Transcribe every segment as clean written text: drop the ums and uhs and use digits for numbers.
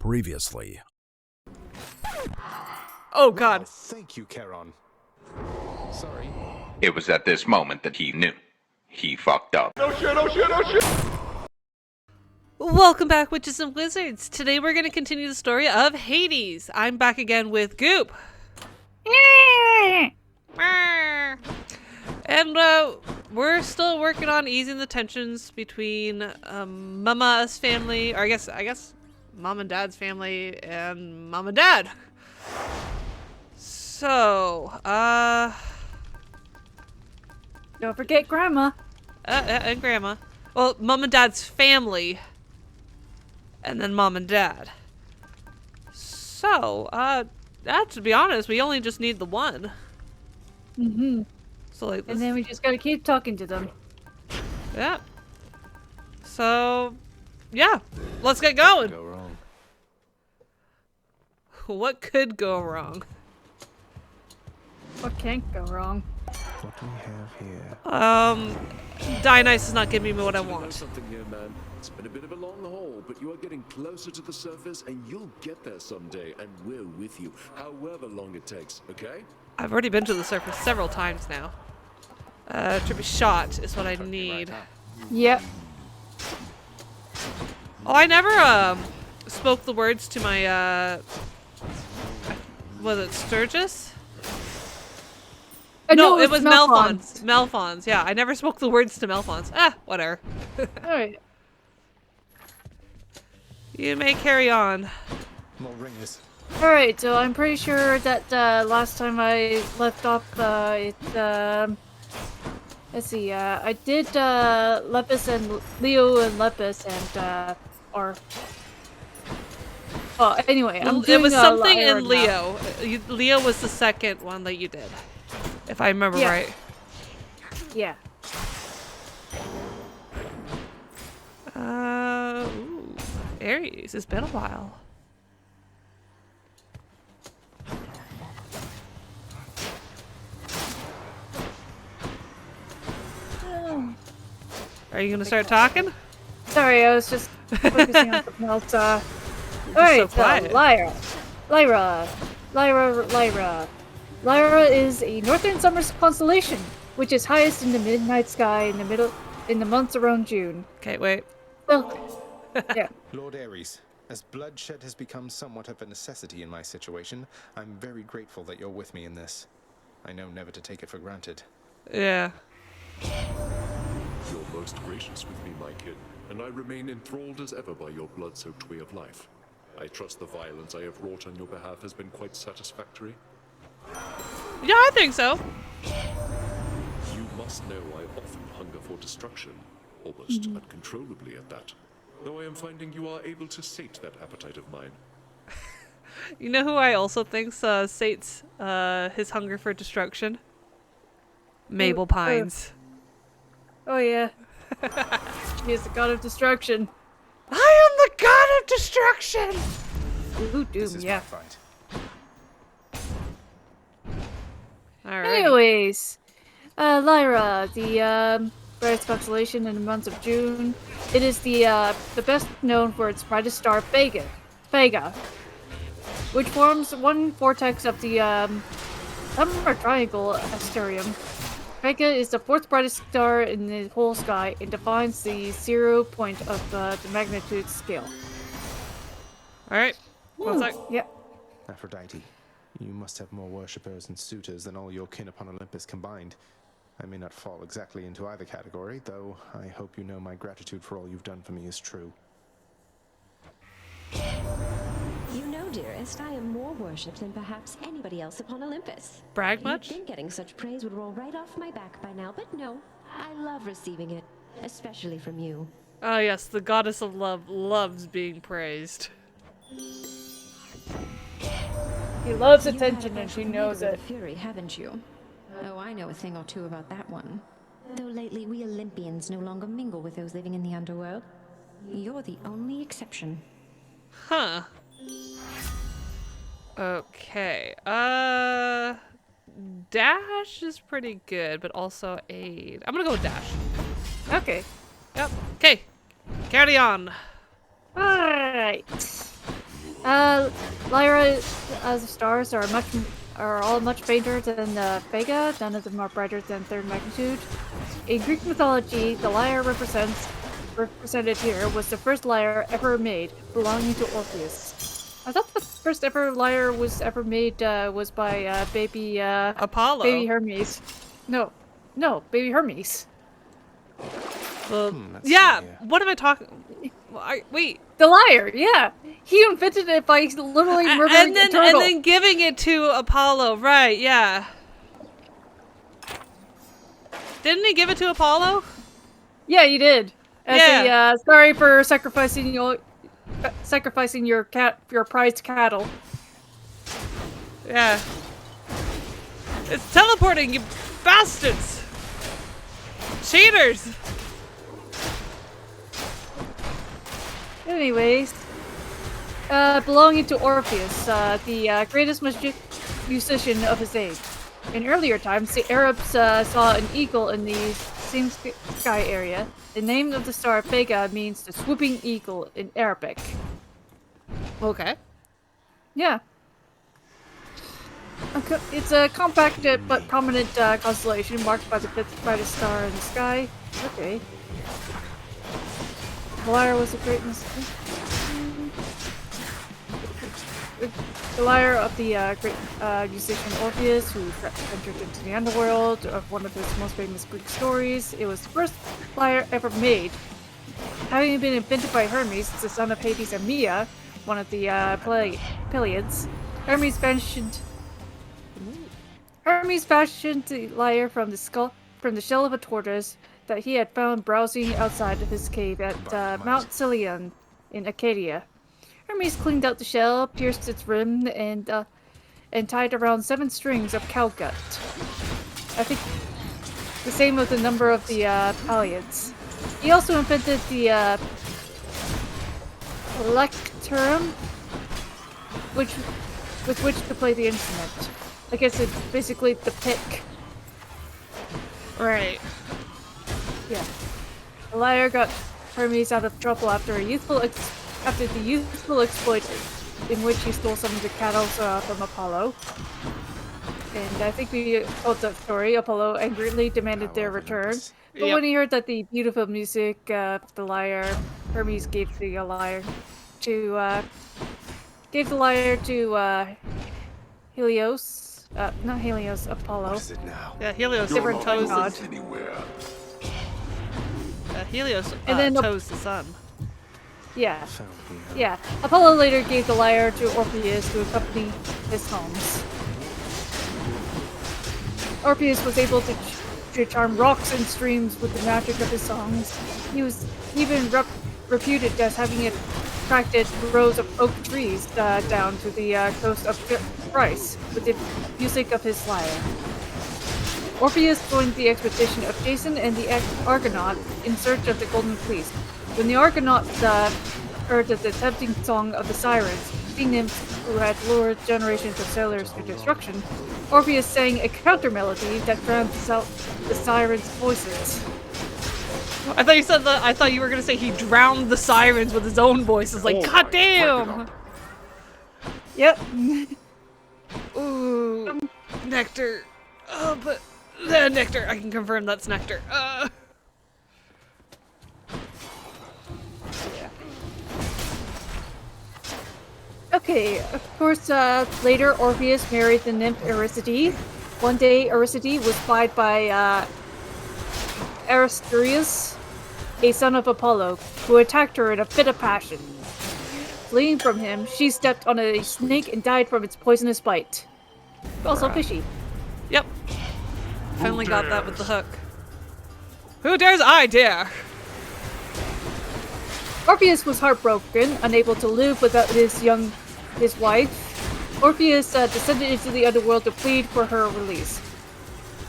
Previously. Oh God. Wow, thank you, Charon. Sorry. It was at this moment that he knew. He fucked up. Welcome back, witches and wizards. Today we're going to continue the story of Hades. I'm back again with Goop. And we're still working on easing the tensions between Mama's family, or I guess Mom and Dad's family and Mom and Dad. So, don't forget Grandma. And Grandma. Well, Mom and Dad's family. And then Mom and Dad. So, to be honest, we only just need the one. Mm-hmm. So, like, And then we just gotta keep talking to them. yeah. So, yeah. Let's get going. Go wrong. What could go wrong? What can't go wrong? What do we have here? Dionysus is not giving me what I Know want. something here, man. It's been a bit of a long haul, but you are getting closer to the surface, and you'll get there someday, and we're with you, however long it takes. Okay? I've already been to the surface several times now. To be shot is what I need. Yep. Oh, I never spoke the words to my was it Sturgis? No, it was Melphons. Melphons, yeah. I never spoke the words to Melphons. Ah, whatever. Alright. You may carry on. More ringers. Alright, so I'm pretty sure that last time I left off, let's see, I did Lepus and Leo and Lepus and, well, anyway, I'm doing It was something Lyra in now. Leo. Leo was the second one that you did, if I remember Yeah. right. Yeah. Ooh, Aries. It's been a while. Are you gonna start talking? Sorry, I was just focusing on something else. Alright, so quiet. Lyra is a northern summer constellation, which is highest in the midnight sky in the months around June. Okay, wait. So, yeah. Lord Ares, as bloodshed has become somewhat of a necessity in my situation, I'm very grateful that you're with me in this. I know never to take it for granted. Yeah. You're most gracious with me, my kid, and I remain enthralled as ever by your blood-soaked way of life. I trust the violence I have wrought on your behalf has been quite satisfactory. Yeah, I think so. You must know I often hunger for destruction, almost uncontrollably at that. Though I am finding you are able to sate that appetite of mine. You know who I also think sates his hunger for destruction? Mabel Pines. Oh yeah. She is the god of destruction. I am the god of destruction! Ooh, doom, This is yeah. my fight. Alright. Anyways, Lyra, the brightest constellation in the month of June. It is the best known for its brightest star, Vega, which forms one vortex of the summer triangle Asterium. Vega is the fourth brightest star in the whole sky and defines the 0 point of the magnitude scale. Alright. One sec. Yep. Aphrodite, you must have more worshippers and suitors than all your kin upon Olympus combined. I may not fall exactly into either category, though I hope you know my gratitude for all you've done for me is true. You know, dearest, I am more worshipped than perhaps anybody else upon Olympus. Brag much? You'd think getting such praise would roll right off my back by now, but no. I love receiving it, especially from you. Oh yes, the goddess of love loves being praised. He loves You've attention had a and she brush with knows Maiden it. of the Fury, haven't you? Oh, I know a thing or two about that one. Though lately we Olympians no longer mingle with those living in the underworld. You're the only exception. Huh. Okay. Dash is pretty good, but also aid. I'm gonna go with dash. Okay. Yep. Okay. Carry on. Alright. Lyra, as the stars are all much fainter than Vega. None of them are brighter than third magnitude. In Greek mythology, the lyre represented here was the first lyre ever made, belonging to Orpheus. I thought the first ever lyre was ever made was by baby Apollo. baby Hermes. No, baby Hermes. Well, let's yeah. see here. What am I talking? Wait. The lyre, yeah. He invented it by literally murdering a turtle. And then giving it to Apollo, right? Yeah. Didn't he give it to Apollo? Yeah, he did. As Yeah. a sorry for sacrificing your prized cattle. Yeah. It's teleporting, you bastards! Cheaters! Anyways, belonging to Orpheus, the greatest musician of his age. In earlier times, the Arabs saw an eagle in the same sky area. The name of the star Vega means the swooping eagle in Arabic. Okay. Yeah. It's a compact but prominent constellation marked by the fifth brightest star in the sky. Okay. The lyre was a great the lyre of the great musician Orpheus, who entered into the underworld of one of his most famous Greek stories. It was the first lyre ever made. Having been invented by Hermes, the son of Hades and Mia, one of the Pleiades, Hermes fashioned the lyre from the shell of a tortoise that he had found browsing outside of his cave at Mount Cilion in Acadia. Hermes cleaned out the shell, pierced its rim, and tied around 7 strings of cow gut. I think the same with the number of the Pleiades. He also invented the lectrum, with which to play the instrument. I guess it's basically the pick. Right. Yeah. The lyre got Hermes out of trouble after the youthful exploit in which he stole some of the cattle from Apollo. And I think we told that story. Apollo angrily demanded their return. But when he heard that the beautiful music of the lyre, Hermes gave the lyre to Helios. Not Helios, Apollo. What is it now? Yeah, Helios Different toes god. Helios And then toes the sun. Yeah. Found me, huh? Yeah. Apollo later gave the lyre to Orpheus to accompany his homes. Orpheus was able to charm rocks and streams with the magic of his songs. He was even reputed as having attracted rows of oak trees down to the coast of Thrace with the music of his lyre. Orpheus joined the expedition of Jason and the Argonaut in search of the Golden Fleece. When the Argonauts heard of the tempting song of the Sirens, sea nymphs who had lured generations of sailors to destruction, Orpheus sang a counter-melody that drowned out the Sirens' voices. I thought you said that. I thought you were gonna say he drowned the sirens with his own voice. It's like, god damn! Yep. Ooh, nectar. Oh, but the nectar. I can confirm that's nectar. Okay, of course, later Orpheus married the nymph Eurydice. One day, Eurydice was spied by Zagreus, a son of Apollo, who attacked her in a fit of passion. Fleeing from him, she stepped on a snake and died from its poisonous bite. Also fishy. Yep. Finally got that with the hook. Who dares I dare? Orpheus was heartbroken, unable to live without his wife. Orpheus descended into the underworld to plead for her release.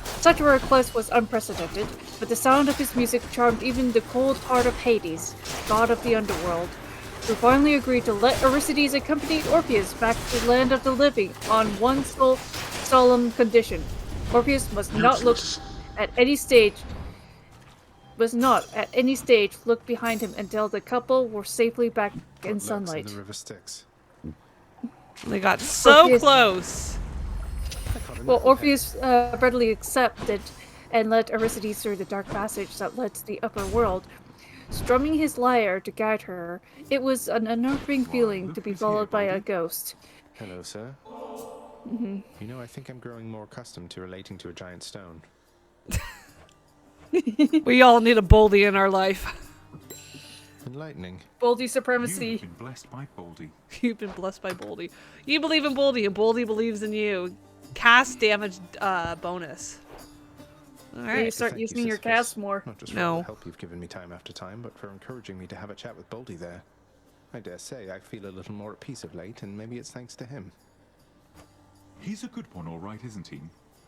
Such a request was unprecedented, but the sound of his music charmed even the cold heart of Hades, god of the underworld, who finally agreed to let Eurydice accompany Orpheus back to the land of the living on one solemn condition. Orpheus must not at any stage look behind him until the couple were safely back in sunlight. The river Styx. They got so Orpheus- close. Well, Orpheus readily accepted and led Aristides through the dark passage that led to the upper world. Strumming his lyre to guide her, it was an unnerving feeling to be followed by a ghost. Hello, sir. You know, I think I'm growing more accustomed to relating to a giant stone. We all need a Boldy in our life. Enlightening. Boldy supremacy. You've been blessed by Baldy. You've been blessed by Boldy. You believe in Boldy, and Boldy believes in you. Cast damage bonus. You Alright. start Thank using you, your Sisyphus. cast more. Not just for No. all the help you've given me time after time, but for encouraging me to have a chat with Boldy there. I dare say I feel a little more at peace of late, and maybe it's thanks to him. He's a good one, all right, isn't he?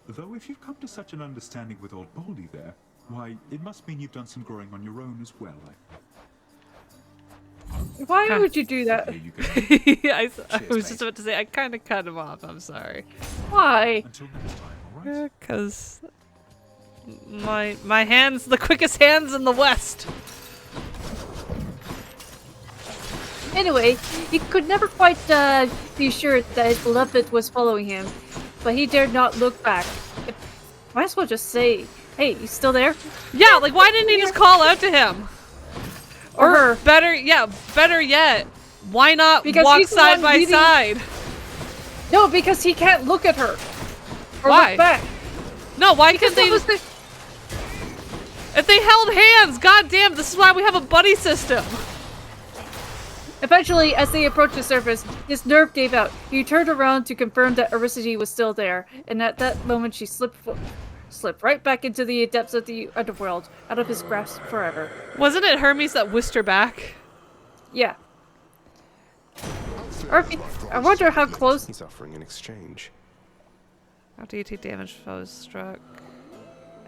Though if you've come to such an understanding with old Baldy there, why, it must mean you've done some growing on your own as well. Why would you do that? Here you go. I Cheers, was mate. just about to say, I kind of cut him off. I'm sorry. Why? Until next time, all right? Because my hands, the quickest hands in the West. Anyway, he could never quite be sure that his beloved was following him, but he dared not look back. Might as well just say, hey, you still there? Yeah, like why didn't he just call out to him? Or her. Better yet, why not Because walk he's the side one by leading- side? No, because he can't look at her. Or Why? look back. No, why Because can't they? that was the... If they held hands, goddamn, this is why we have a buddy system. Eventually, as they approached the surface, his nerve gave out. He turned around to confirm that Aristides was still there, and at that moment she slipped right back into the depths of the underworld, out of his grasp forever. Wasn't it Hermes that whisked her back? Yeah. I wonder how close... He's offering an exchange. After you take damage, foes struck.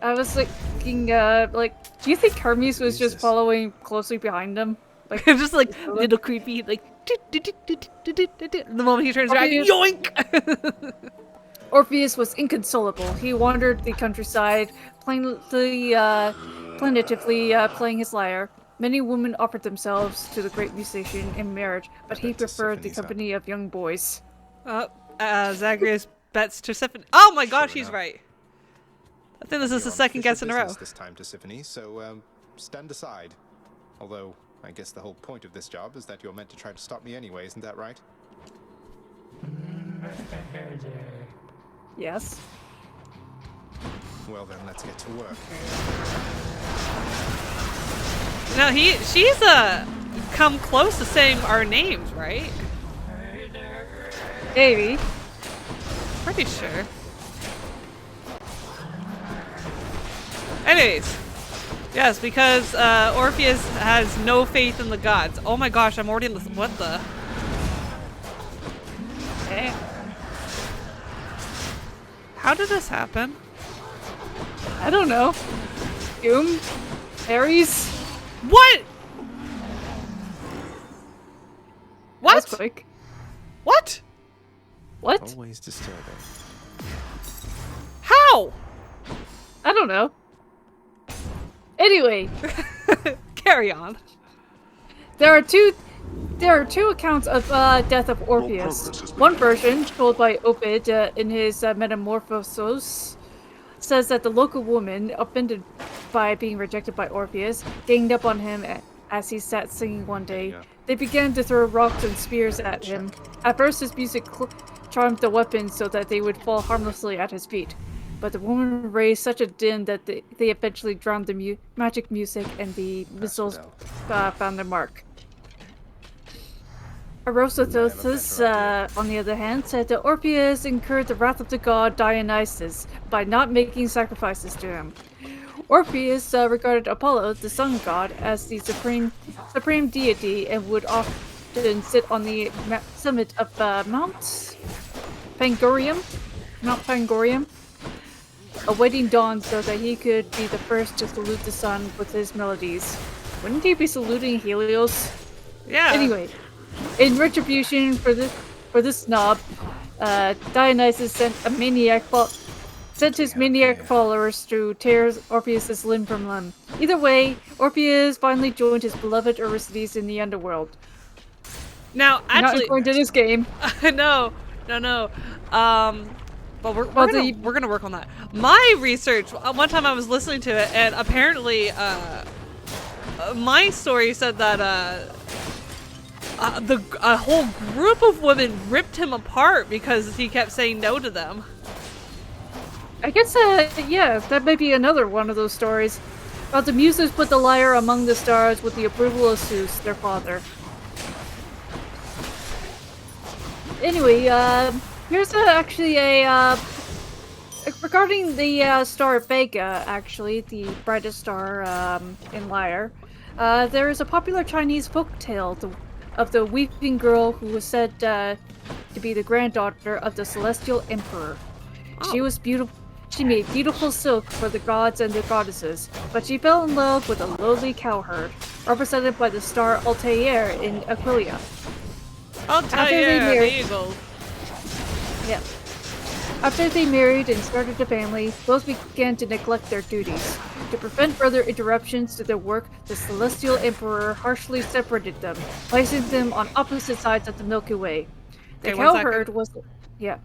I was thinking, do you think Hermes was just Jesus. following closely behind him? Like, Just like little creepy, like. The moment he turns around, Orpheus- yoink! Orpheus was inconsolable. He wandered the countryside, plaintively playing his lyre. Many women offered themselves to the great musician in marriage, but he bet preferred the Tissaphene's up. company of young boys. Zagreus bets Tissaphen. Oh my gosh, Sure he's enough. right. I think this is the You're on second guess official in a row. business This time, Tissaphen, so stand aside. Although, I guess the whole point of this job is that you're meant to try to stop me anyway, isn't that right? Yes. Well then, let's get to work. Now she's come close to saying our names, right? Maybe. Pretty sure. Anyways, yes, because Orpheus has no faith in the gods. Oh my gosh, I'm already in the what the? Eh. How did this happen? I don't know. Doom? Ares? What? What? That's quick. What? What? Always disturbing. How? I don't know. Anyway, Carry on. there are two accounts of death of Orpheus. One version, told by Ovid in his Metamorphosis, says that the local woman, offended by being rejected by Orpheus, ganged up on him as he sat singing one day. Yeah. They began to throw rocks and spears at him. At first, his music charmed the weapons so that they would fall harmlessly at his feet. But the woman raised such a din that they eventually drowned the magic music, and the missiles found their mark. Erosothus, on the other hand, said that Orpheus incurred the wrath of the god Dionysus by not making sacrifices to him. Orpheus regarded Apollo, the sun god, as the supreme deity, and would often sit on the summit of Mount Pangorium, awaiting dawn so that he could be the first to salute the sun with his melodies. Wouldn't he be saluting Helios? Yeah. Anyway, in retribution for this snob, Dionysus sent his maniac followers to tear Orpheus' limb from limb. Either way, Orpheus finally joined his beloved Aristides in the underworld. Now, Not actually, according to this game. no. But we're Well, gonna work on that. My research. One time I was listening to it, and apparently, my story said that a whole group of women ripped him apart because he kept saying no to them. I guess, yeah, that may be another one of those stories. About the Muses put the lyre among the stars with the approval of Zeus, their father. Anyway, here's actually a, regarding the star Vega, actually, the brightest star in Lyre. There is a popular Chinese folktale of the weeping girl who was said to be the granddaughter of the celestial emperor. Oh. She was beautiful. She made beautiful silk for the gods and the goddesses, but she fell in love with a lowly cowherd, represented by the star Altair in Aquilia. Altair, the eagle. Yeah. After they married and started a family, both began to neglect their duties. To prevent further interruptions to their work, the celestial emperor harshly separated them, placing them on opposite sides of the Milky Way. The Okay, 1 second. cowherd was... Yeah.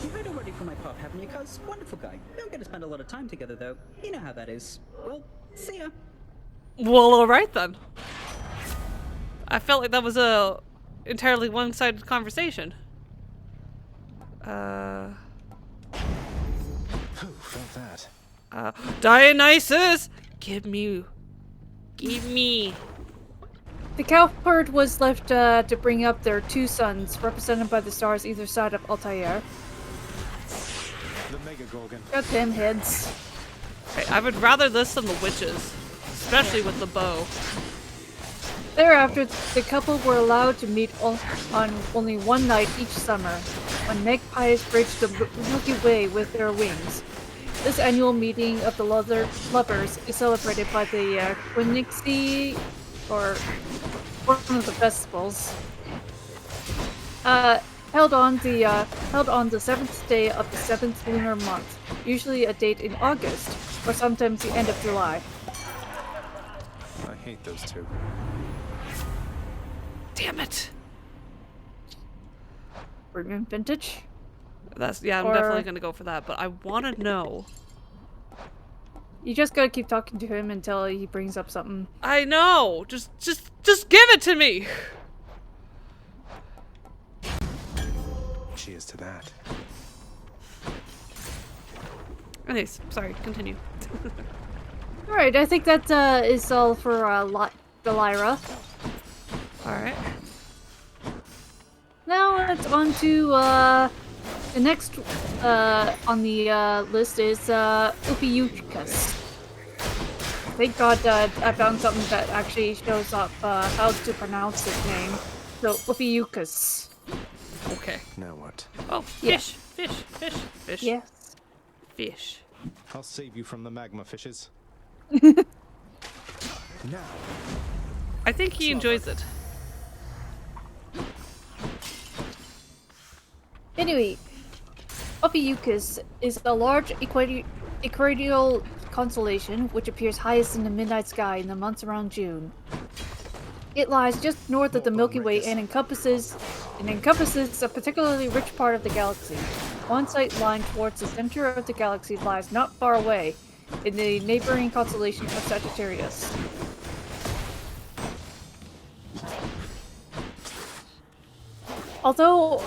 You've heard already from my pop, haven't you, cuz? Wonderful guy. We don't get to spend a lot of time together, though. You know how that is. Well, see ya. Well, alright then. I felt like that was a entirely one-sided conversation. Who felt that? Dionysus! Give me. The cowherd was left to bring up their two sons, represented by the stars either side of Altair. The Mega Gorgon. Got them heads. Okay, I would rather this than the witches. Especially with the bow. Thereafter, the couple were allowed to meet on only one night each summer, when magpies bridged the Milky Way with their wings. This annual meeting of the lovers is celebrated by the Quinixi, or one of the festivals, held on the 7th day of the 7th lunar month, usually a date in August, or sometimes the end of July. I hate those two. Damn it! Premium vintage. That's I'm Or- definitely gonna go for that, but I wanna know. You just gotta keep talking to him until he brings up something. I know! Just give it to me! Cheers to that. Anyways, sorry, continue. Alright, I think that is all for the Lyra. Alright. Now it's on to the next on the list is Upiuchkas. Thank God I found something that actually shows up how to pronounce his name. So Upiuchkas. Okay. Now what? Oh, Yeah. fish. Yes. Fish. I'll save you from the magma fishes. Now. I think he enjoys it. Anyway, Ophiuchus is a large equatorial constellation which appears highest in the midnight sky in the months around June. It lies just north of the Milky Way and encompasses a particularly rich part of the galaxy. One sight line towards the center of the galaxy lies not far away, in the neighboring constellation of Sagittarius. Although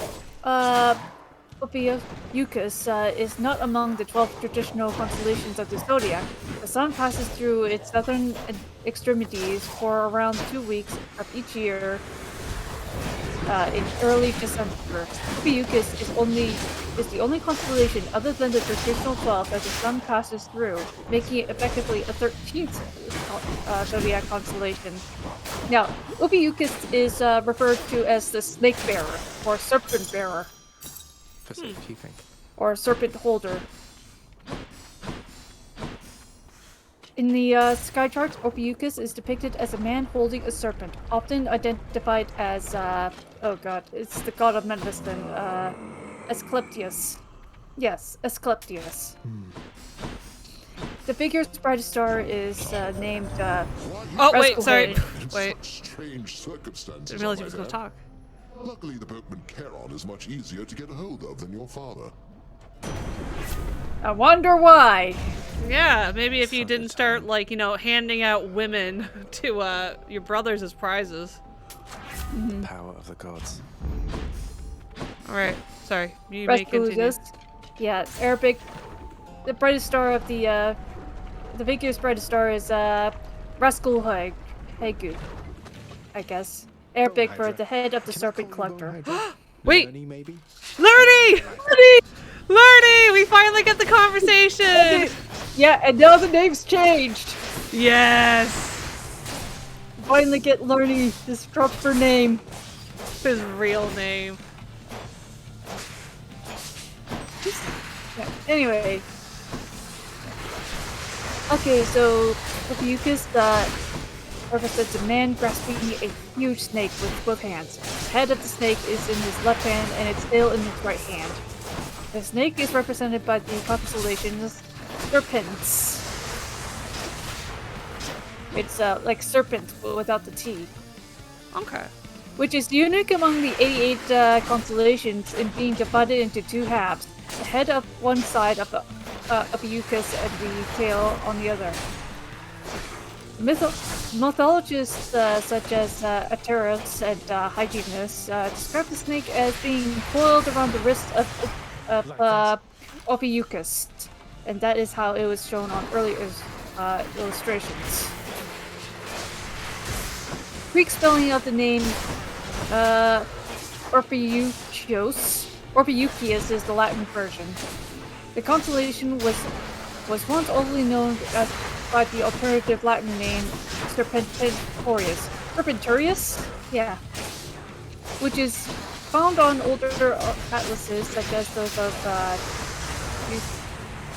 Ophiuchus is not among the 12 traditional constellations of the zodiac, the sun passes through its southern extremities for around 2 weeks of each year in early December. Ophiuchus is the only constellation other than the traditional 12 that the sun passes through, making it effectively a 13th zodiac constellation. Now, Ophiuchus is referred to as the snake bearer, or serpent bearer, For safekeeping. or serpent holder. In the sky charts, Ophiuchus is depicted as a man holding a serpent, often identified as, oh god, it's the god of medicine, Asclepius. Yes, Asclepius. The figure's brightest star is named, Oh, wait, sorry. Wait. such strange circumstances. Didn't realize he am was I going to there? talk. Luckily, the boatman Charon is much easier to get a hold of than your father. I wonder why. Yeah, maybe if you Son didn't of start, time. like, you know, handing out women to your brothers as prizes. Power of the gods. Alright, sorry. You may continue. Raspugus. Yeah, Arabic. The brightest star of the figure's brightest star is Raskul Hegu, I guess. Arabic Bone for Hydra. the head of the Can I serpent call you Bone collector. Hydra? Wait! Lernie, maybe? Lernie! Lernie! We finally get the conversation! Yeah, and now the name's changed. Yes! Finally get Lernie, his proper name. His real name. Yeah, anyway. Okay, so Ophiuchus represents a man grasping a huge snake with both hands. The head of the snake is in his left hand and its tail in his right hand. The snake is represented by the constellations serpents. It's like serpent but without the T, Okay. which is unique among the 88 constellations in being divided into two halves. The head of one side of Ophiuchus and the tail on the other. Mythologists such as Aterus and Hyginus describe the snake as being coiled around the wrist of Ophiuchus, and that is how it was shown on early illustrations. Greek spelling of the name Orpheus is the Latin version. The constellation was once only known as by the alternative Latin name Serpentarius. Serpentarius? Yeah. Which is found on older atlases such as those of these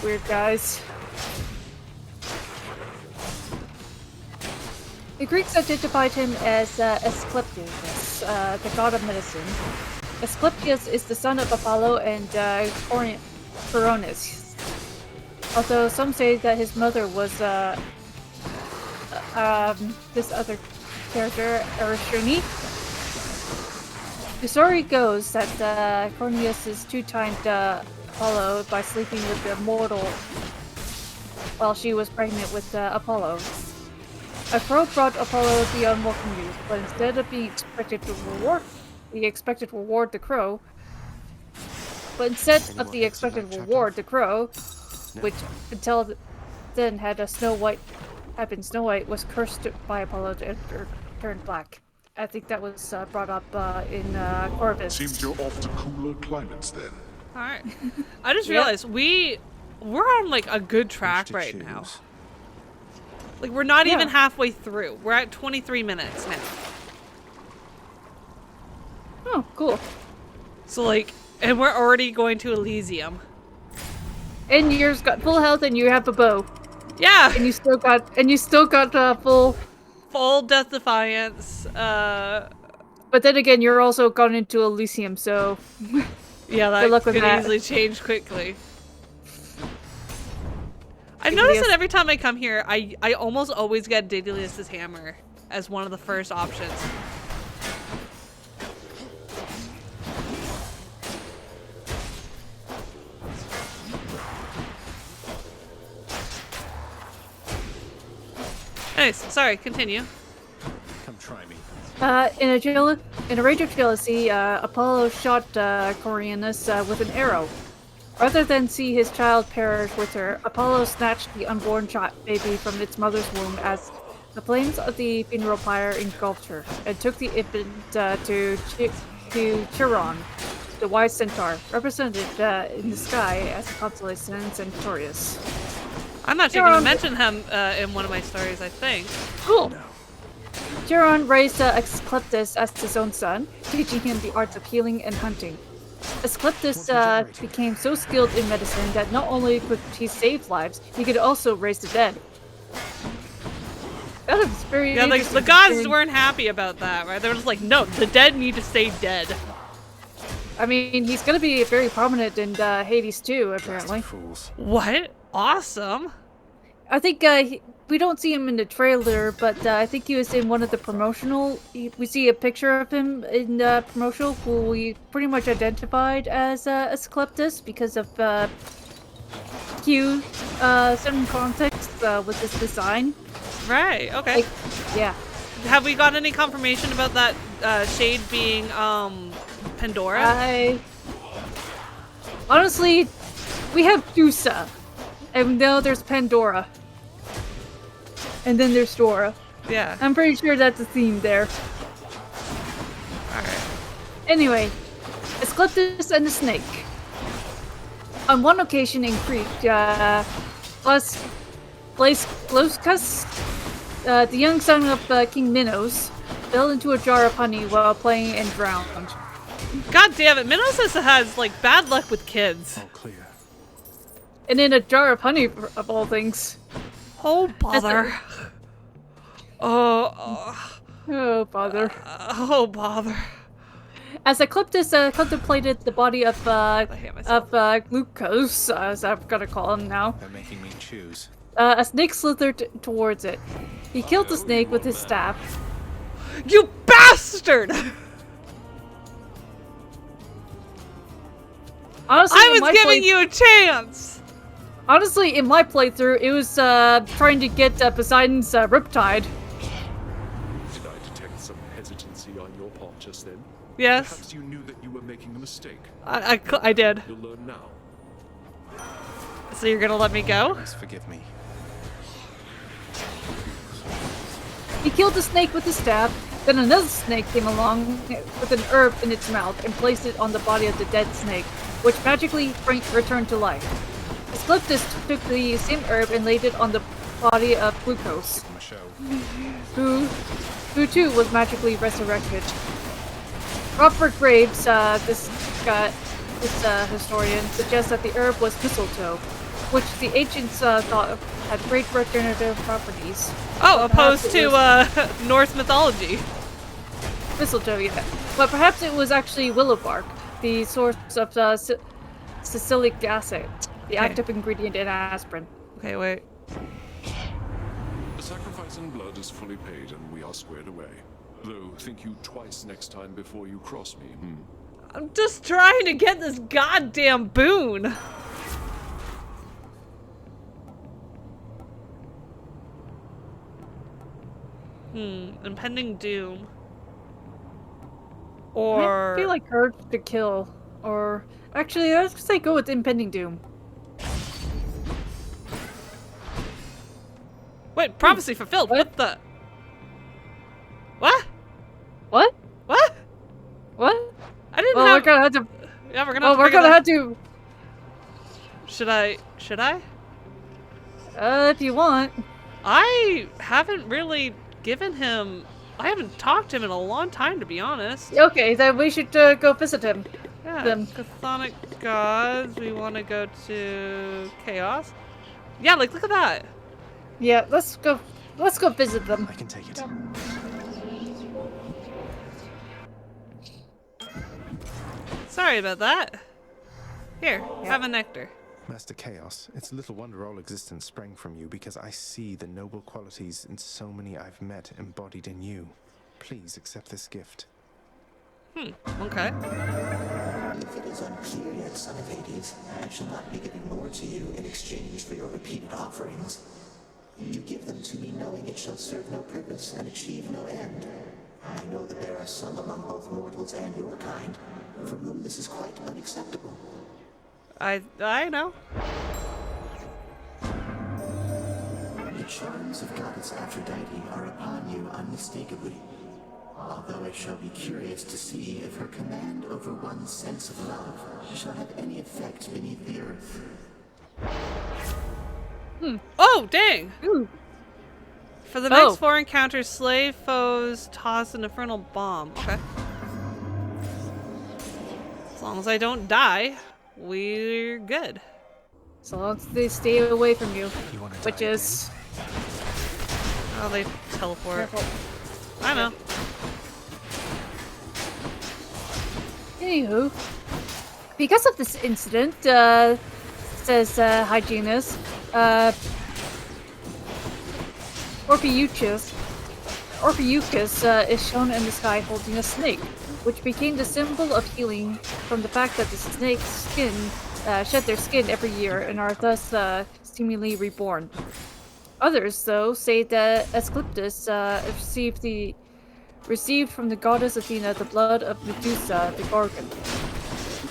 weird guys. The Greeks identified him as Asclepius, the god of medicine. Asclepius is the son of Apollo and Coronis. Although some say that his mother was this other character, Arishune. The story goes that Coronis two-timed Apollo by sleeping with the mortal while she was pregnant with Apollo. A crow brought Apollo the unwelcome news, but instead of being expected to reward the crow, which until then had been Snow White, was cursed by Apollo to turn black. I think that was brought up in Corvus. Seems you're off to cooler climates then. Alright. I just realized we're on like a good track right now. Like we're not even halfway through. We're at 23 minutes now. Oh, cool. So like, and we're already going to Elysium. And you've got full health, and you have a bow. Yeah. And you still got full Death Defiance. But then again, you're also gone into Elysium, so yeah, that good luck with could that. easily change quickly. I've noticed that every time I come here, I almost always get Daedalus' hammer as one of the first options. Anyways, sorry, continue. Come try me. In a rage of jealousy, Apollo shot Coriolanus with an arrow. Rather than see his child perish with her, Apollo snatched the unborn baby from its mother's womb as the flames of the funeral pyre engulfed her, and took the infant to Chiron, the wise centaur, represented in the sky as the constellation Centaurus. I'm actually going to mention him in one of my stories, I think. Cool. Chiron raised Asclepius as his own son, teaching him the arts of healing and hunting. Asclepius became so skilled in medicine that not only could he save lives, he could also raise the dead. That was very interesting. The gods weren't happy about that, right? They were just like, no, the dead need to stay dead. I mean, he's going to be very prominent in Hades too, apparently. What? Awesome. I think we don't see him in the trailer, but I think he was in one of the promotional. We see a picture of him in the promotional, who we pretty much identified as Asclepius because of certain context with this design. Right. Okay. Like, yeah. Have we got any confirmation about that shade being Pandora? Honestly, we have Dusa, and now there's Pandora, and then there's Dora. Yeah. I'm pretty sure that's a theme there. Alright. Anyway, Asclepius and the Snake. On one occasion in Crete, Blaiscloscus, the young son of King Minos, fell into a jar of honey while playing and drowned. God damn it, Minos has like bad luck with kids. All clear. And in a jar of honey, of all things. Oh bother. Oh bother. Oh bother. As Ecliptus contemplated the body of Glucose, as I'm gonna call him now, They're making me choose. a snake slithered towards it. He killed the snake with his staff. You bastard! Honestly, I was giving you a chance! Honestly, in my playthrough, it was trying to get Poseidon's Riptide. Did I detect some hesitancy on your part just then? Yes. Perhaps you knew that you were making a mistake. I did. You'll learn now. So you're gonna let me go? Please forgive me. He killed the snake with his staff. Then another snake came along with an herb in its mouth and placed it on the body of the dead snake, which magically returned to life. Asclepius took the same herb and laid it on the body of Glucose, Give him a show. who too was magically resurrected. Robert Graves, this historian, suggests that the herb was mistletoe, which the ancients thought had great regenerative properties. Oh, opposed to Norse mythology. Mistletoe, yeah. But perhaps it was actually willow bark, the source of salicylic acid, the active ingredient in aspirin. Okay, wait. The sacrifice in blood is fully paid and we are squared away. Though, think you twice next time before you cross me, I'm just trying to get this goddamn boon. Impending doom. Or I feel like urge to kill. Or actually, I was gonna say go with impending doom. wait, prophecy fulfilled. What the? What? What? What? What? I didn't Well, have. we're gonna have to. Yeah, we're gonna. Well, have to we're figure gonna that- have to. Should I? Should I? If you want. I haven't really given him. I haven't talked to him in a long time, to be honest. Okay, then we should go visit him. Yeah, Them. chthonic gods. We want to go to chaos. Yeah, like look at that. Yeah, let's go. Let's go visit them. I can take it. Sorry about that. Here, have a nectar. Master Chaos, it's little wonder all existence sprang from you, because I see the noble qualities in so many I've met embodied in you. Please accept this gift. Okay. If it is unclear yet, son of Hades, I shall not be giving more to you in exchange for your repeated offerings. You give them to me knowing it shall serve no purpose and achieve no end. I know that there are some among both mortals and your kind for whom this is quite unacceptable. I know. The charms of goddess Aphrodite are upon you unmistakably. Although I shall be curious to see if her command over one's sense of love shall have any effect beneath the earth. Oh, dang! Ooh. For the next 4 encounters, slay foes toss an infernal bomb. Okay. As long as I don't die, we're good. So long as they stay away from you, You want to which die is. Oh, they teleport. Careful. I know. Anywho, because of this incident, says Hygienist, Orpheus is shown in the sky holding a snake, which became the symbol of healing from the fact that the snake's skin shed their skin every year and are thus seemingly reborn. Others, though, say that Asclepius received from the goddess Athena the blood of Medusa, the Gorgon.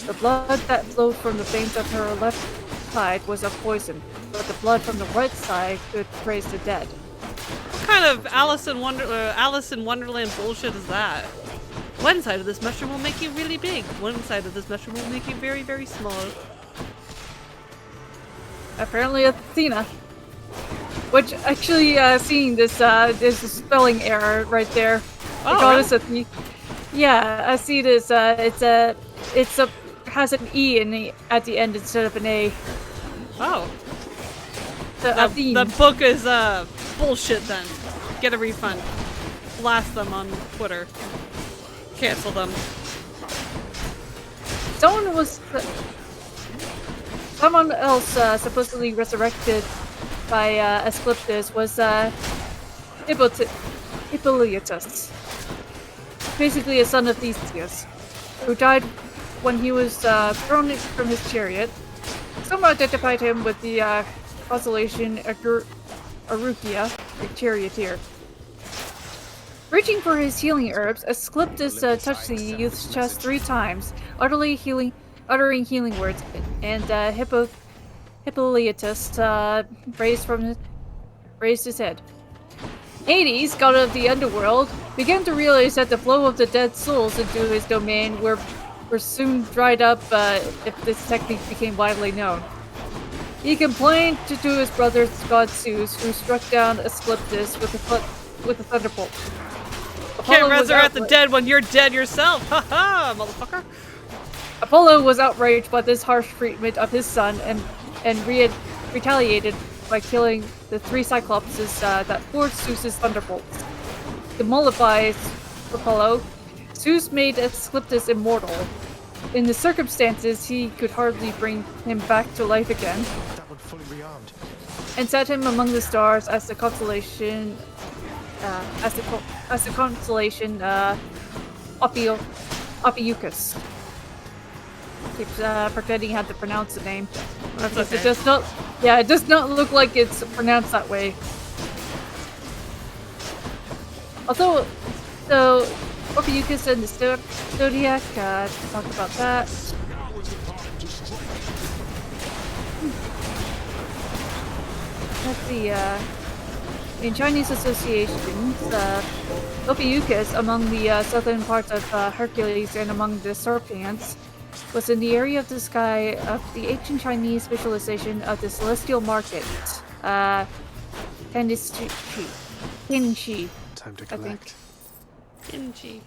The blood that flowed from the veins of her left side was of poison, but the blood from the right side could raise the dead. What kind of Alice in Wonderland bullshit is that? One side of this mushroom will make you really big. One side of this mushroom will make you very, very small. Apparently Athena. Which, actually, seeing this, there's a spelling error right there. Oh, the goddess really? Athena. Yeah, I see this. Has an E at the end instead of an A. Oh. Athena. The book is bullshit then. Get a refund. Blast them on Twitter. Cancel them. Someone else supposedly resurrected by Asclepius was Hippolytus, basically a son of Theseus, who died when he was thrown from his chariot. Some identified him with the constellation Arukia, the charioteer. Reaching for his healing herbs, Asclepius touched the youth's chest 3 times, uttering healing words, and Hippolytus raised his head. Hades, god of the underworld, began to realize that the flow of the dead souls into his domain were soon dried up if this technique became widely known. He complained to his brother god Zeus, who struck down Asclepius with a thunderbolt. Can't resurrect the dead when you're dead yourself! Haha, motherfucker! Apollo was outraged by this harsh treatment of his son and retaliated by killing the 3 Cyclopses that forged Zeus's thunderbolts. To mollify Apollo, Zeus made Asclepius immortal. In the circumstances, he could hardly bring him back to life again. That one fully rearmed. And set him among the stars as the constellation Ophiuchus. Keeps pretending how to pronounce the name. That's Because okay. it does not look like it's pronounced that way. Although, so Ophiuchus and the Zodiac, talk about that. Let's see, in Chinese associations, Ophiuchus, among the southern parts of Hercules and among the Serpents, was in the area of the sky of the ancient Chinese visualization of the celestial market, Tianxi. Time to I think. collect. Kinji.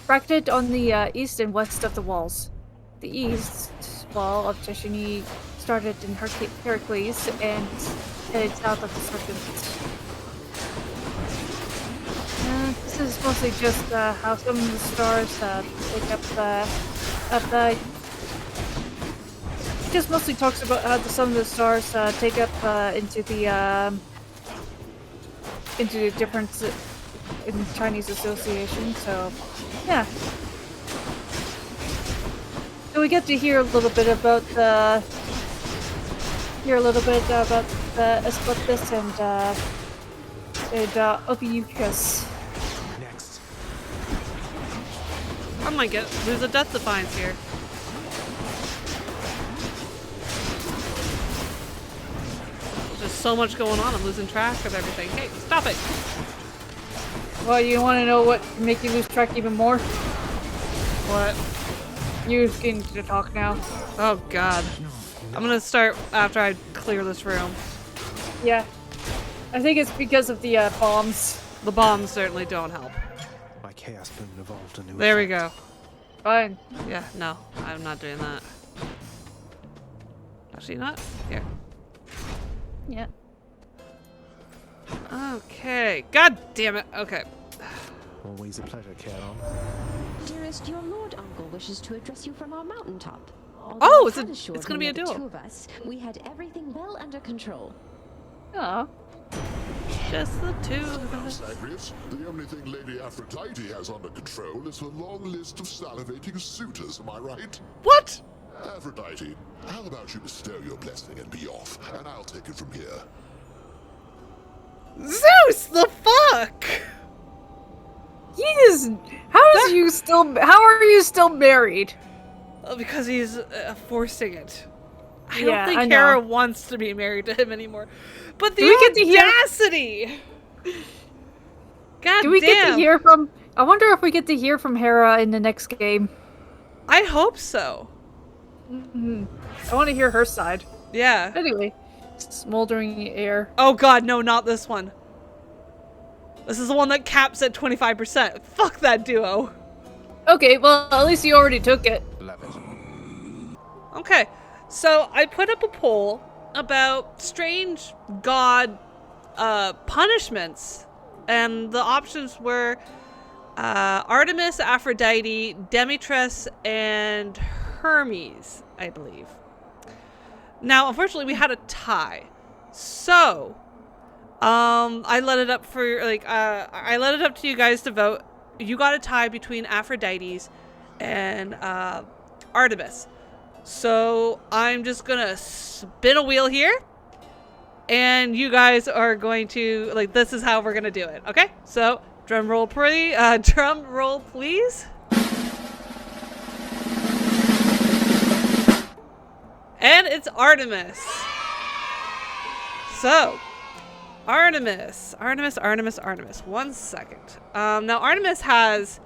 Bracketed on the east and west of the walls. The east wall of Tishini started in Hercules and headed south of the Serpent. This is mostly just how some of the stars take up it just mostly talks about how some of the stars take up into the difference in Chinese association. So, yeah. So we get to hear a little bit about Asclepius and Ophiuchus. Next. Oh my god, there's a death defiance here. There's just so much going on, I'm losing track of everything. Hey, stop it! Well, you want to know what can make you lose track even more? What? You're getting to talk now. Oh god. I'm gonna start after I clear this room. Yeah. I think it's because of the bombs. The bombs certainly don't help. My chaos boon evolved a new There we effect. go. Fine. Yeah, no, I'm not doing that. Actually not? Here. Yeah. Okay. God damn it. Okay. Always a pleasure, Charon. Dearest, your lord uncle wishes to address you from our mountaintop. Oh, Although I it's had assured gonna him be a that the duel. 2 of us, we had everything well under control. Oh. Just the two of us. Zagreus, the only thing Lady Aphrodite has under control is her long list of salivating suitors, am I right? What? Aphrodite, how about you bestow your blessing and be off, and I'll take it from here. Zeus, the fuck? He is. How are you still married? Because he's forcing it. I Yeah, don't think I know. Hera wants to be married to him anymore. But the Do we get to hear- audacity! God Do we damn. get to hear from? I wonder if we get to hear from Hera in the next game. I hope so. I want to hear her side. Yeah. Anyway, smoldering air. Oh god, no, not this one. This is the one that caps at 25%. Fuck that duo. Okay, well at least you already took it. Love it. Okay, so I put up a poll about strange god punishments, and the options were Artemis, Aphrodite, Demetres, and Hermes, I believe. Now, unfortunately, we had a tie, so I let it up for I let it up to you guys to vote. You got a tie between Aphrodite's and Artemis. So I'm just gonna spin a wheel here, and you guys are going to this is how we're gonna do it. Okay? So drum roll, please. Drum roll, please. And it's Artemis. So Artemis. 1 second. Now Artemis has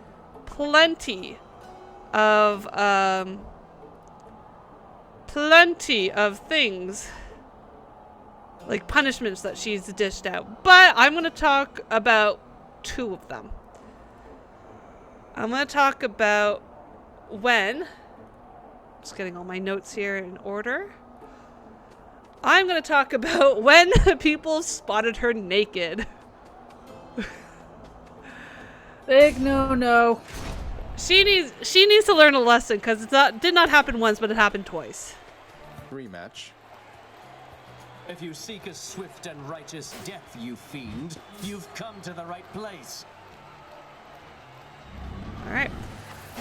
plenty of things, like punishments that she's dished out, but I'm going to talk about 2 of them. I'm going to talk about when, just getting all my notes here in order. I'm going to talk about when people spotted her naked. Big no. She needs to learn a lesson, because it did not happen once, but it happened twice. Rematch. If you seek a swift and righteous death, you fiend, you've come to the right place. All right.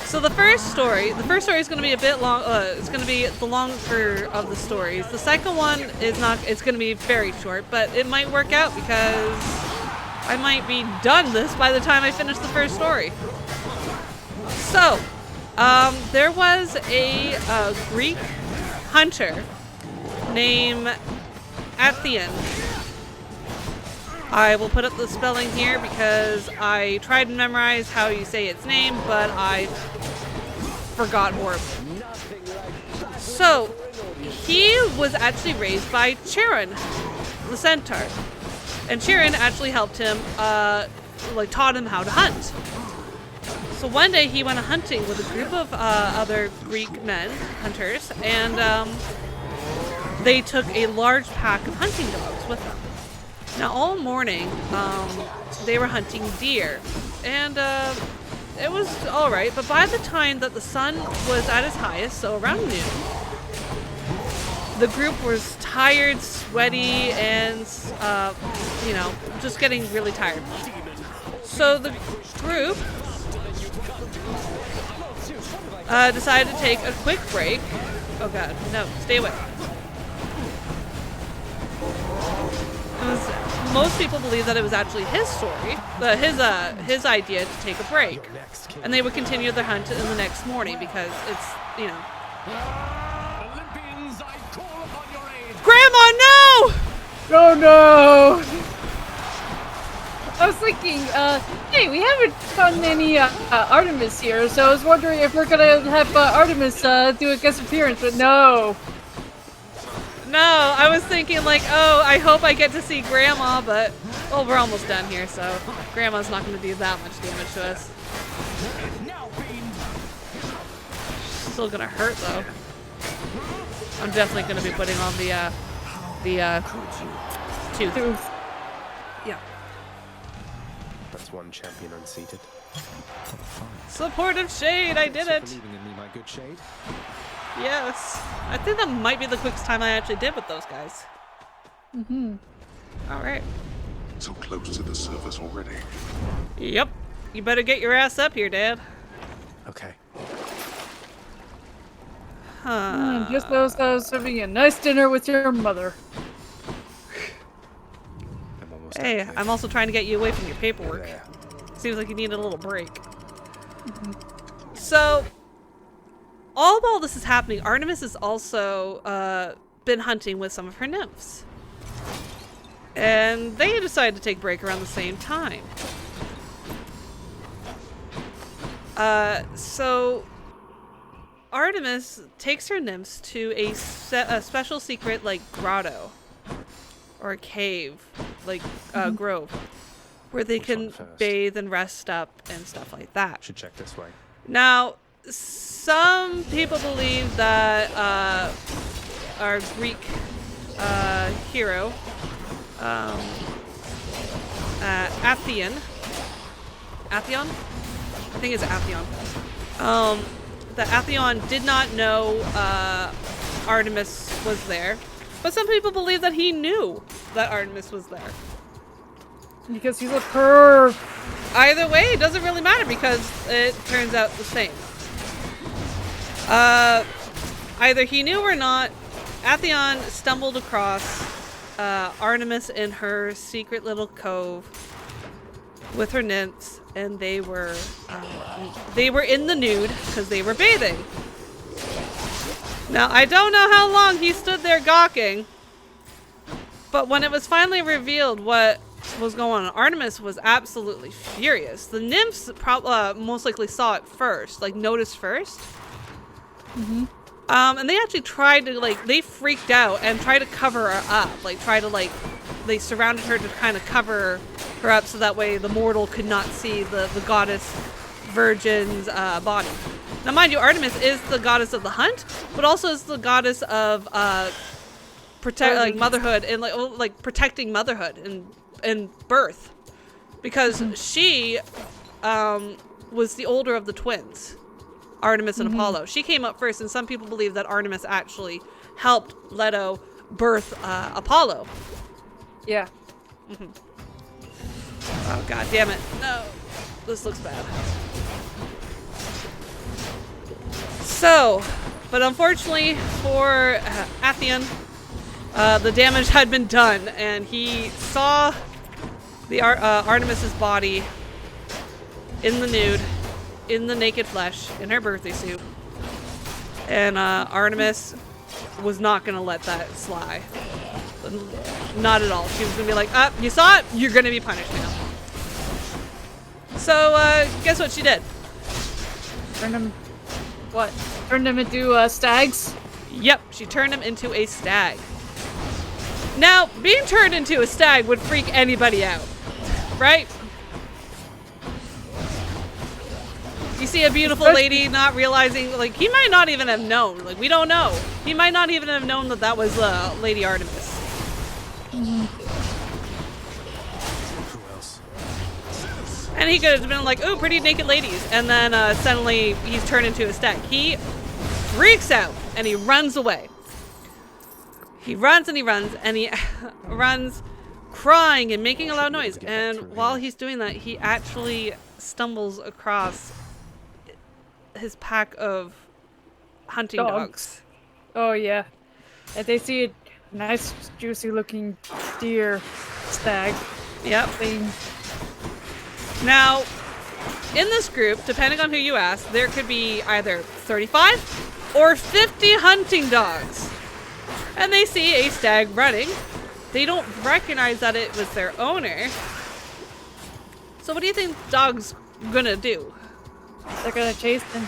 So the first story is going to be a bit long. It's going to be the longer of the stories. The second one is not. It's going to be very short, but it might work out because I might be done this by the time I finish the first story. So, there was a Greek hunter named Athenian. I will put up the spelling here because I tried to memorize how you say its name, but I forgot horribly. So, he was actually raised by Chiron, the centaur. And Chiron actually helped him, taught him how to hunt. So one day he went hunting with a group of other Greek men, hunters, and they took a large pack of hunting dogs with them. Now all morning, they were hunting deer, and it was alright, but by the time that the sun was at its highest, so around noon, the group was tired, sweaty, and, just getting really tired. So the group decided to take a quick break. Oh god, no, stay away. Most people believe that it was actually his story, his idea to take a break, and they would continue their hunt in the next morning because it's, Olympians, I call upon your aid. Grandma, no! Oh no! I was thinking, hey, we haven't gotten any Artemis here, so I was wondering if we're gonna have Artemis do a guest appearance, but no. No, I was thinking oh, I hope I get to see Grandma, but, well, we're almost done here, so Grandma's not going to do that much damage to us. Still going to hurt, though. I'm definitely going to be putting on the tooth. Yeah. That's one champion unseated. Supportive Shade, I did it! Believing in me, my good Shade. Yes. I think that might be the quickest time I actually did with those guys. Mm-hmm. Alright. So close to the surface already. Yep. You better get your ass up here, Dad. Okay. Just those having a nice dinner with your mother. I'm almost Hey, halfway. I'm also trying to get you away from your paperwork. There. Seems like you need a little break. So, all while this is happening, Artemis has also been hunting with some of her nymphs. And they decided to take a break around the same time. So Artemis takes her nymphs to a special secret, like, grotto. Or a cave, like, grove. Where they can bathe and rest up and stuff like that. Should check this way. Now, some people believe that our Greek hero, Atheon? I think it's Atheon. That Atheon did not know Artemis was there, but some people believe that he knew that Artemis was there. Because he's a perv. Either way, it doesn't really matter because it turns out the same. Either he knew or not, Atheon stumbled across Artemis in her secret little cove with her nymphs, and they were in the nude because they were bathing. Now, I don't know how long he stood there gawking, but when it was finally revealed what was going on, Artemis was absolutely furious. The nymphs most likely saw it first, like noticed first. And they actually tried to, like, they freaked out and tried to cover her up, like they surrounded her to kind of cover her up so that way the mortal could not see the goddess virgin's body. Now, mind you, Artemis is the goddess of the hunt, but also is the goddess of motherhood and like protecting motherhood and birth, because she was the older of the twins, Artemis and Apollo. She came up first, and some people believe that Artemis actually helped Leto birth Apollo. Yeah. Oh, god damn it. No. This looks bad. So, but unfortunately for Atheon, the damage had been done, and he saw the Artemis's body in the nude, in the naked flesh, in her birthday suit. And Artemis was not going to let that slide. Not at all. She was going to be like, you saw it? You're going to be punished now. So, guess what she did? Turned him into stags? Yep, she turned him into a stag. Now, being turned into a stag would freak anybody out, right? You see a beautiful lady not realizing, like, he might not even have known. Like, we don't know. He might not even have known that that was Lady Artemis. Who else? And he could have been like, ooh, pretty naked ladies. And then suddenly he's turned into a stag. He freaks out and he runs away. He runs and he runs and he runs crying and making a loud noise. And while he's doing that, he actually stumbles across his pack of hunting dogs. Oh, yeah. And they see a nice, juicy looking deer stag. Yep. Thing. Now, in this group, depending on who you ask, there could be either 35 or 50 hunting dogs. And they see a stag running. They don't recognize that it was their owner. So what do you think dogs gonna do? They're gonna chase them.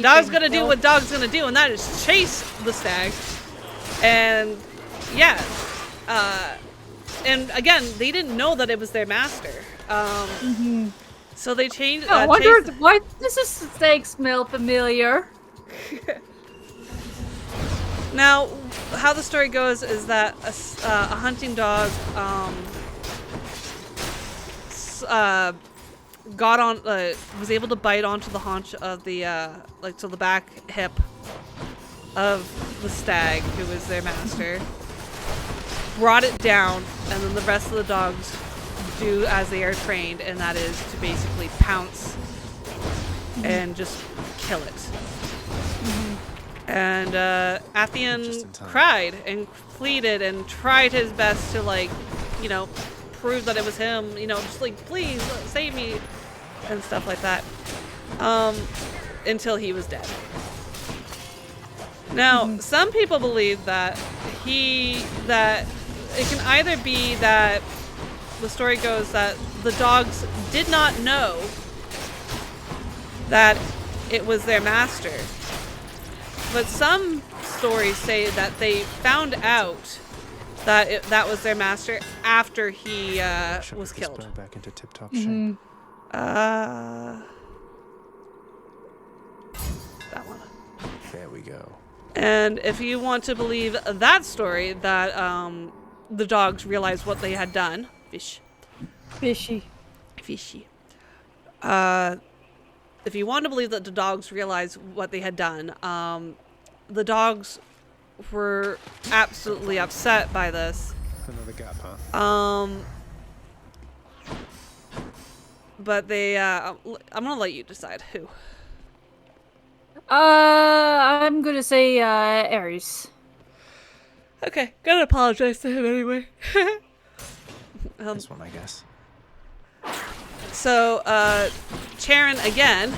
Dog's gonna do what dog's gonna do, and that is chase the stag. And yeah, and again, they didn't know that it was their master. So they changed. I wonder why does this stag smell familiar? Now, how the story goes is that a hunting dog got on, was able to bite onto the haunch of the so the back hip of the stag, who was their master, brought it down, and then the rest of the dogs do as they are trained, and that is to basically pounce and just kill it. And Athian cried and pleaded and tried his best to, like, you know, prove that it was him, you know, just like, please save me and stuff like that, until he was dead. Now, some people believe that it can either be that the story goes that the dogs did not know that it was their master. But some stories say that they found out that that was their master after he was killed. Back into tip-top shape. That one. There we go. And if you want to believe that story, that the dogs realized what they had done. Fishy. If you want to believe that the dogs realized what they had done, the dogs were absolutely upset by this. Another gap, huh? But they, I'm gonna let you decide who. I'm gonna say Ares. Okay, gotta apologize to him anyway. This one, I guess. So, Charon again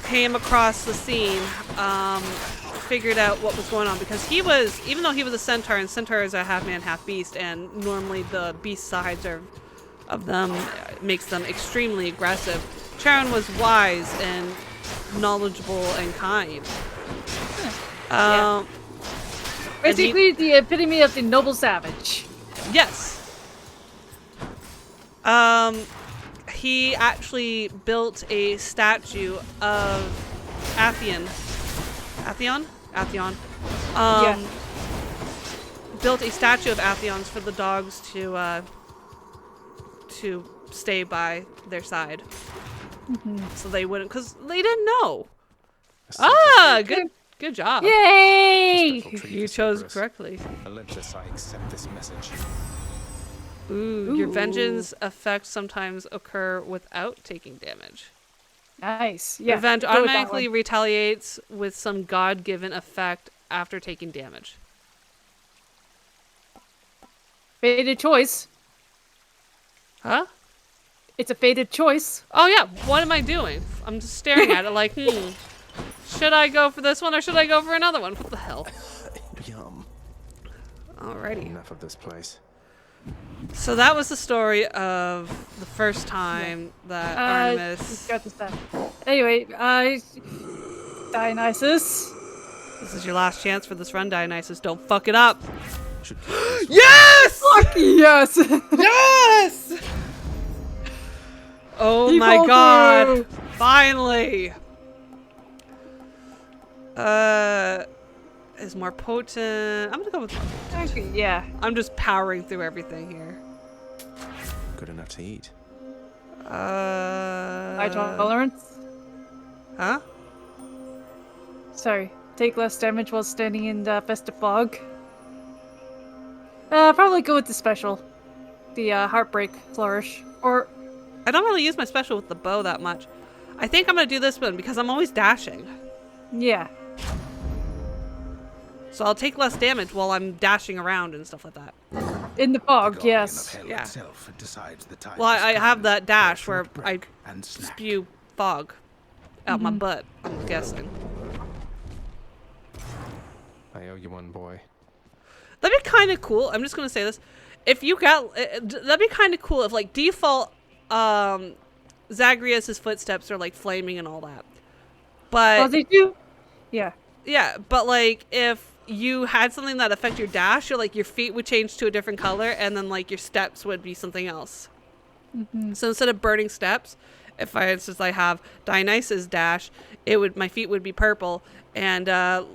came across the scene, figured out what was going on, because he was, even though he was a centaur, and centaurs are half man, half beast, and normally the beast sides of them makes them extremely aggressive. Charon was wise and knowledgeable and kind. Basically, the epitome of the noble savage. Yes. He actually built a statue of Athian. Built a statue of Athion's for the dogs to stay by their side. So they wouldn't, because they didn't know. Good job. Yay! You chose correctly. Olympus, I accept this message. Ooh, your vengeance effects sometimes occur without taking damage. Nice. Yeah. Revenge automatically retaliates with some god-given effect after taking damage. Fated choice. Huh? It's a fated choice. Oh yeah, what am I doing? I'm just staring at it like, should I go for this one or should I go for another one? What the hell? Yum. Alrighty. Enough of this place. So that was the story of the first time that Artemis... Got this done. Anyway, Dionysus. This is your last chance for this run, Dionysus. Don't fuck it up. Yes! Fuck yes! Yes! Oh my god. Finally. Is more potent. I'm gonna go with more potent. Okay, yeah. I'm just powering through everything here. Good enough to eat. High tolerance? Huh? Sorry. Take less damage while standing in the festive fog. Probably go with the special. The Heartbreak Flourish. Or... I don't really use my special with the bow that much. I think I'm gonna do this one because I'm always dashing. Yeah. So I'll take less damage while I'm dashing around and stuff like that. In the fog, yes. Yeah. Well, I have that dash where I spew fog out my butt, I'm guessing. I owe you one, boy. That'd be kind of cool. I'm just gonna say this. If you got, that'd be kind of cool if, like, default Zagreus' footsteps are like flaming and all that. But oh, they do. Yeah. Yeah, but like if you had something that affected your dash, or like your feet would change to a different color, and then like your steps would be something else. So instead of burning steps, if for instance I have Dionysus dash, my feet would be purple, and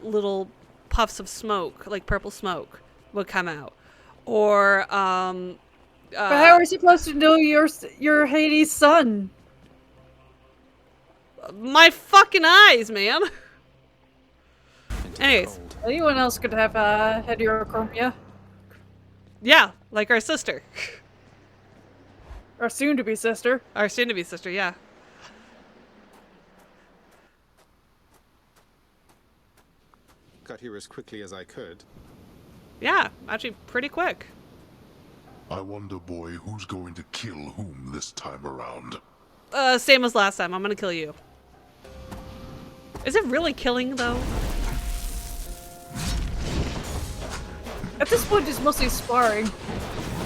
little puffs of smoke, like purple smoke, would come out. Or but how are you supposed to know your Hades' son? My fucking eyes, man. Anyways. Anyone else could have heterochromia. Yeah, like our sister. Our soon-to-be sister. Our soon-to-be sister, yeah. Got here as quickly as I could. Yeah, actually pretty quick. I wonder, boy, who's going to kill whom this time around? Same as last time. I'm gonna kill you. Is it really killing, though? At this point, it's mostly sparring.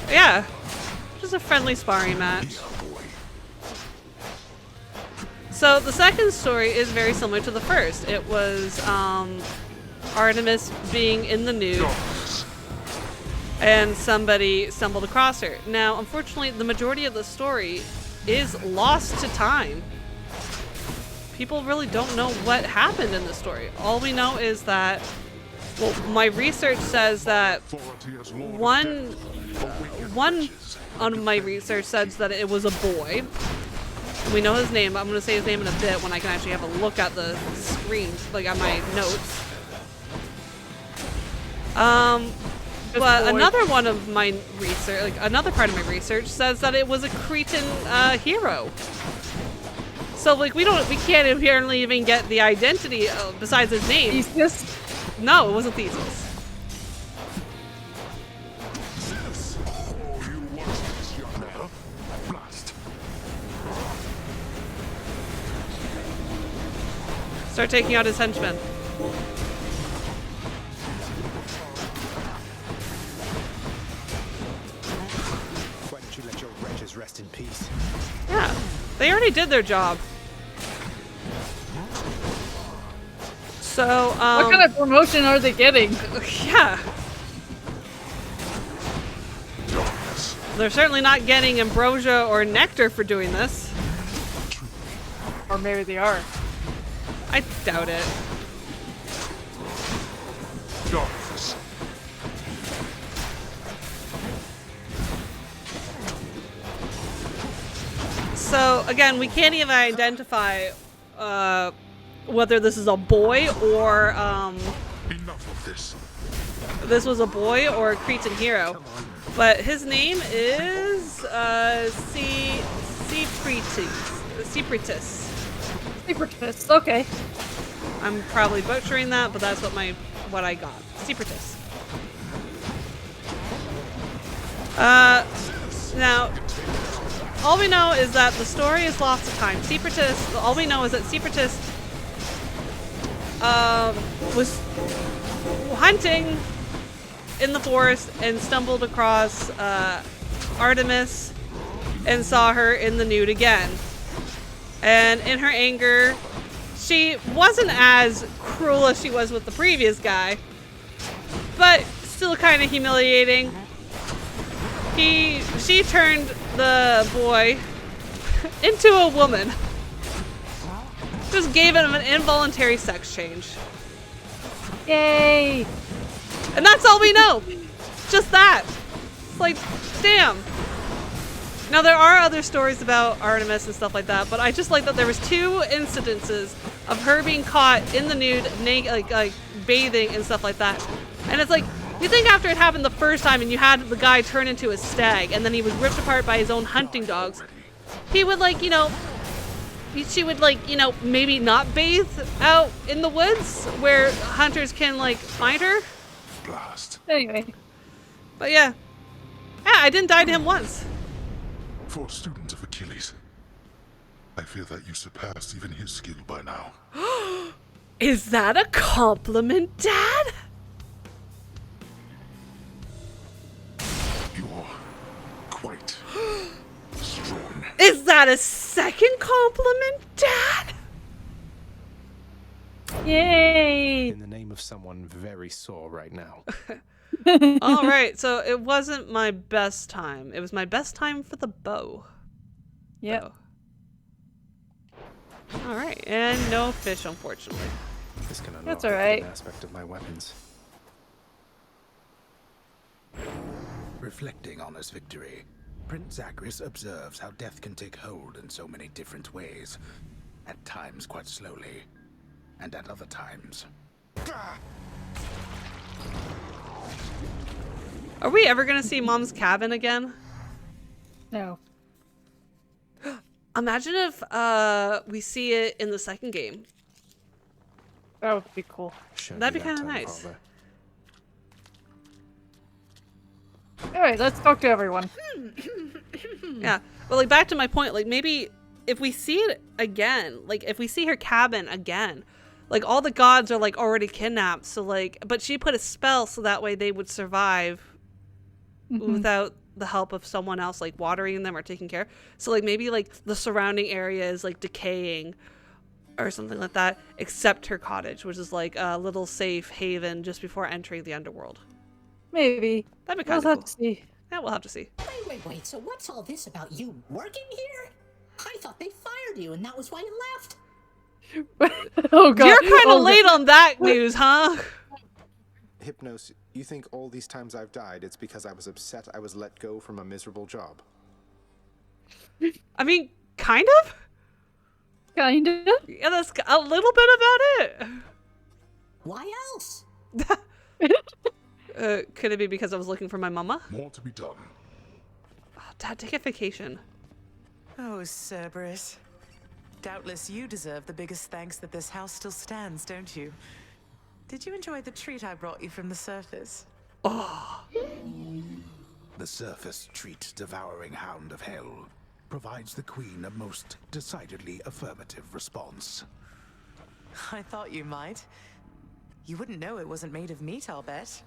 Yeah. Just a friendly sparring match. So the second story is very similar to the first. It was Artemis being in the nude and somebody stumbled across her. Now, unfortunately, the majority of the story is lost to time. People really don't know what happened in the story. All we know is that, well, my research says that one on my research says that it was a boy. We know his name. I'm going to say his name in a bit when I can actually have a look at the screen, like at my notes. But another one of my research, like another part of my research, says that it was a Cretan hero. So like we can't apparently even get the identity besides his name. Theseus? No, it wasn't Theseus. Start taking out his henchmen. Why don't you let your wretches rest in peace? Yeah, they already did their job. So, what kind of promotion are they getting? Yeah. They're certainly not getting ambrosia or nectar for doing this. Or maybe they are. I doubt it. So again, we can't even identify whether this is a boy or Enough of this. This was a boy or a Cretan hero. But his name is Cypritus. Cypritus, okay. I'm probably butchering that, but that's what I got. Cypritus. Now, all we know is that the story is lost to time. Cypritus, all we know is that Cypritus was hunting in the forest and stumbled across Artemis and saw her in the nude again. And in her anger, she wasn't as cruel as she was with the previous guy, but still kind of humiliating. She turned the boy into a woman. Just gave him an involuntary sex change. Yay! And that's all we know. Just that. It's like, damn. Now there are other stories about Artemis and stuff like that, but I just like that there was 2 incidences of her being caught in the nude, naked, like bathing and stuff like that. And it's like, you think after it happened the first time and you had the guy turn into a stag and then he was ripped apart by his own hunting dogs, he would like, she would like, maybe not bathe out in the woods where hunters can like find her. Blast. Anyway. But yeah. Yeah, I didn't die to him once. For a student of Achilles, I fear that you surpassed even his skill by now. Is that a compliment, Dad? You're quite strong. Is that a second compliment, Dad? Yay! In the name of someone very sore right now. All right, so it wasn't my best time. It was my best time for the bow. Yep. All right, and no fish, unfortunately. This can unlock That's a all right. hidden aspect of my weapons. Reflecting on his victory, Prince Zagreus observes how death can take hold in so many different ways. At times quite slowly, and at other times. Are we ever gonna see Mom's cabin again? No. Imagine if we see it in the second game. That would be cool. That'd be kind of nice. Father. Alright, let's talk to everyone. Yeah, but like back to my point, like maybe if we see it again, like if we see her cabin again, like all the gods are like already kidnapped, so like, but she put a spell so that way they would survive without the help of someone else like watering them or taking care. So like maybe like the surrounding area is like decaying or something like that, except her cottage, which is like a little safe haven just before entering the underworld. Maybe. That'd be kind of We'll cool. have to see. Yeah, we'll have to see. Wait, so what's all this about you working here? I thought they fired you and that was why you left. Oh god. You're kind of Oh, late God. on that news, huh? Hypnos, you think all these times I've died, it's because I was upset I was let go from a miserable job? I mean, kind of? Kind of? Yeah, that's a little bit about it. Why else? Could it be because I was looking for my mama? More to be done. Oh, Dad, take a vacation. Oh, Cerberus. Doubtless you deserve the biggest thanks that this house still stands, don't you? Did you enjoy the treat I brought you from the surface? Oh. The surface treat devouring hound of hell provides the queen a most decidedly affirmative response. I thought you might. You wouldn't know it wasn't made of meat, I'll bet.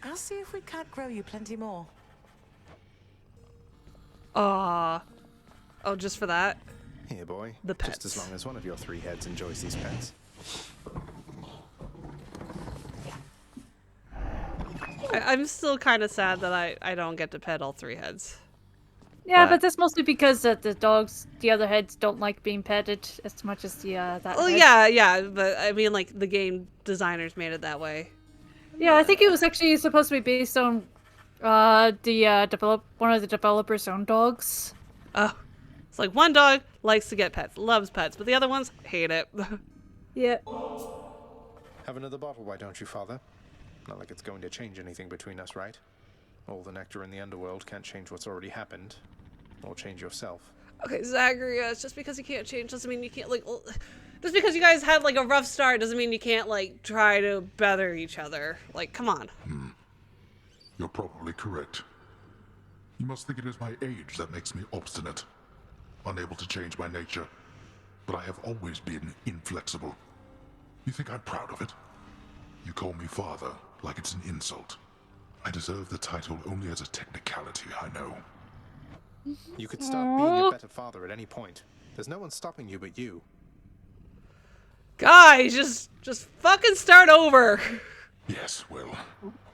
I'll see if we can't grow you plenty more. Oh, just for that? Here, boy. The pets. Just as long as one of your 3 heads enjoys these pets. I'm still kind of sad that I don't get to pet all 3 heads. Yeah, but that's mostly because the dogs, the other heads, don't like being petted as much as the that Well, head. yeah, but I mean, like, the game designers made it that way. Yeah, I think it was actually supposed to be based on one of the developers' own dogs. Oh, it's like one dog likes to get pets, loves pets, but the other ones hate it. Yeah. Have another bottle, why don't you, Father? Not like it's going to change anything between us, right? All the nectar in the underworld can't change what's already happened, or change yourself. Okay, Zagreus, just because you can't change doesn't mean you can't, like... Just because you guys had, like, a rough start doesn't mean you can't, like, try to better each other. Like, come on. You're probably correct. You must think it is my age that makes me obstinate, unable to change my nature. But I have always been inflexible. You think I'm proud of it? You call me father, like it's an insult. I deserve the title only as a technicality, I know. You could stop being a better father at any point. There's no one stopping you but you. Guys, just fucking start over. Yes, well,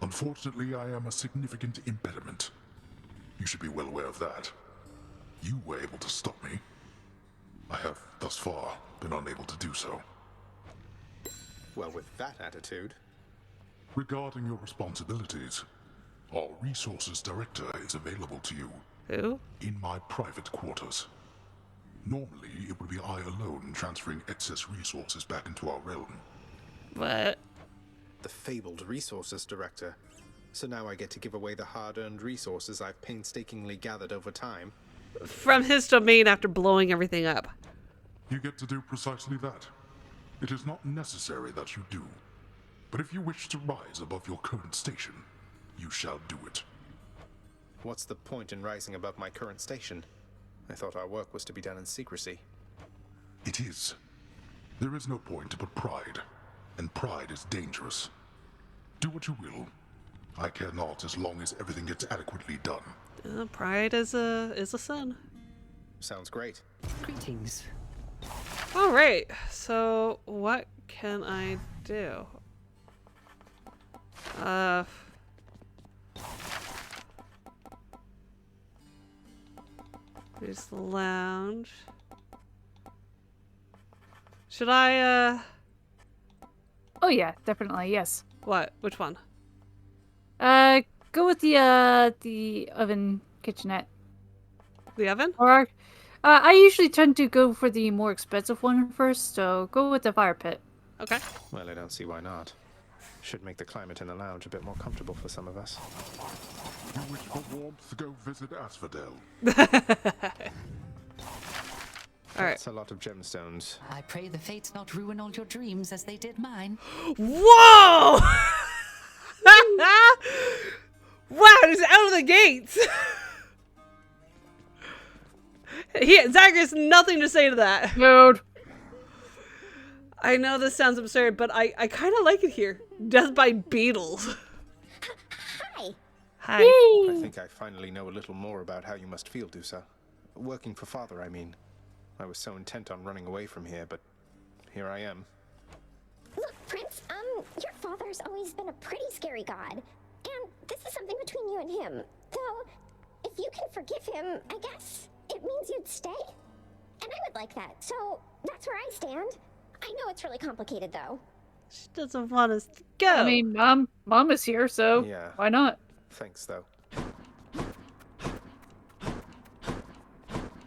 unfortunately I am a significant impediment. You should be well aware of that. You were able to stop me. I have, thus far, been unable to do so. Well, with that attitude... Regarding your responsibilities, our Resources Director is available to you. Who? In my private quarters. Normally, it would be I alone transferring excess resources back into our realm. What? The fabled Resources Director. So now I get to give away the hard-earned resources I've painstakingly gathered over time. From his domain after blowing everything up. You get to do precisely that. It is not necessary that you do. But if you wish to rise above your current station, you shall do it. What's the point in rising above my current station? I thought our work was to be done in secrecy. It is. There is no point but pride, and pride is dangerous. Do what you will. I care not as long as everything gets adequately done. Pride is a sin. Sounds great. Greetings. All right. So what can I do? There's the lounge. Should I Oh yeah, definitely, yes. What? Which one? Go with the oven kitchenette. The oven? Or, I usually tend to go for the more expensive one first, so go with the fire pit. Okay. Well, I don't see why not. Should make the climate in the lounge a bit more comfortable for some of us. You wish for warmth, go visit Asphodel. That's a lot of gemstones. I pray the fates not ruin all your dreams as they did mine. Whoa! Wow, just out of the gates. Zagreus, nothing to say to that. Dude. I know this sounds absurd, but I kind of like it here. Death by beetles. Hi. Hi. I think I finally know a little more about how you must feel, Dusa. Working for Father, I mean. I was so intent on running away from here, but here I am. Look, Prince, your father's always been a pretty scary god. And this is something between you and him. Though, if you can forgive him, I guess it means you'd stay. And I would like that, so that's where I stand. I know it's really complicated, though. She doesn't want us to go. I mean, Mom is here, so yeah. Why not? Thanks, though.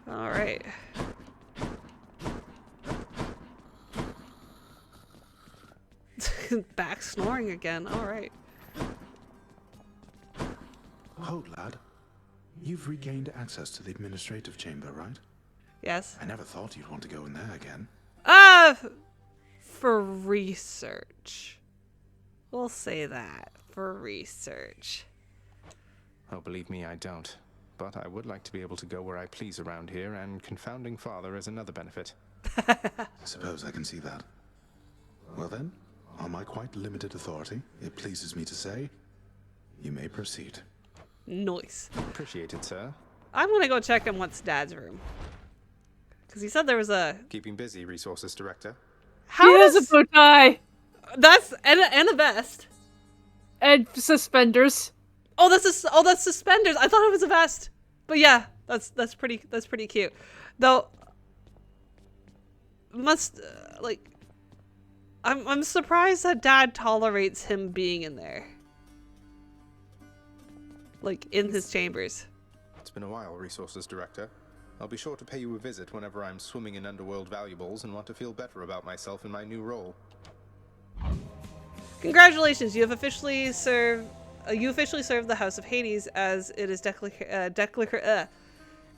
All right. Back snoring again. All right. Hold, lad. You've regained access to the administrative chamber, right? Yes. I never thought you'd want to go in there again. For research. We'll say that. For research. Oh, believe me, I don't. But I would like to be able to go where I please around here, and confounding Father is another benefit. Suppose I can see that. Well then, on my quite limited authority, it pleases me to say, you may proceed. Nice. Appreciate it, sir. I'm gonna go check in what's Dad's room. Because he said there was a... Keeping busy, Resources Director. He has a bow tie. That's... and a vest. And suspenders. Oh, that's suspenders. I thought it was a vest. But yeah, that's pretty cute. Though... I'm surprised that Dad tolerates him being in there. Like, in his chambers. It's been a while, Resources Director. I'll be sure to pay you a visit whenever I'm swimming in underworld valuables and want to feel better about myself in my new role. Congratulations, you officially served the House of Hades as it is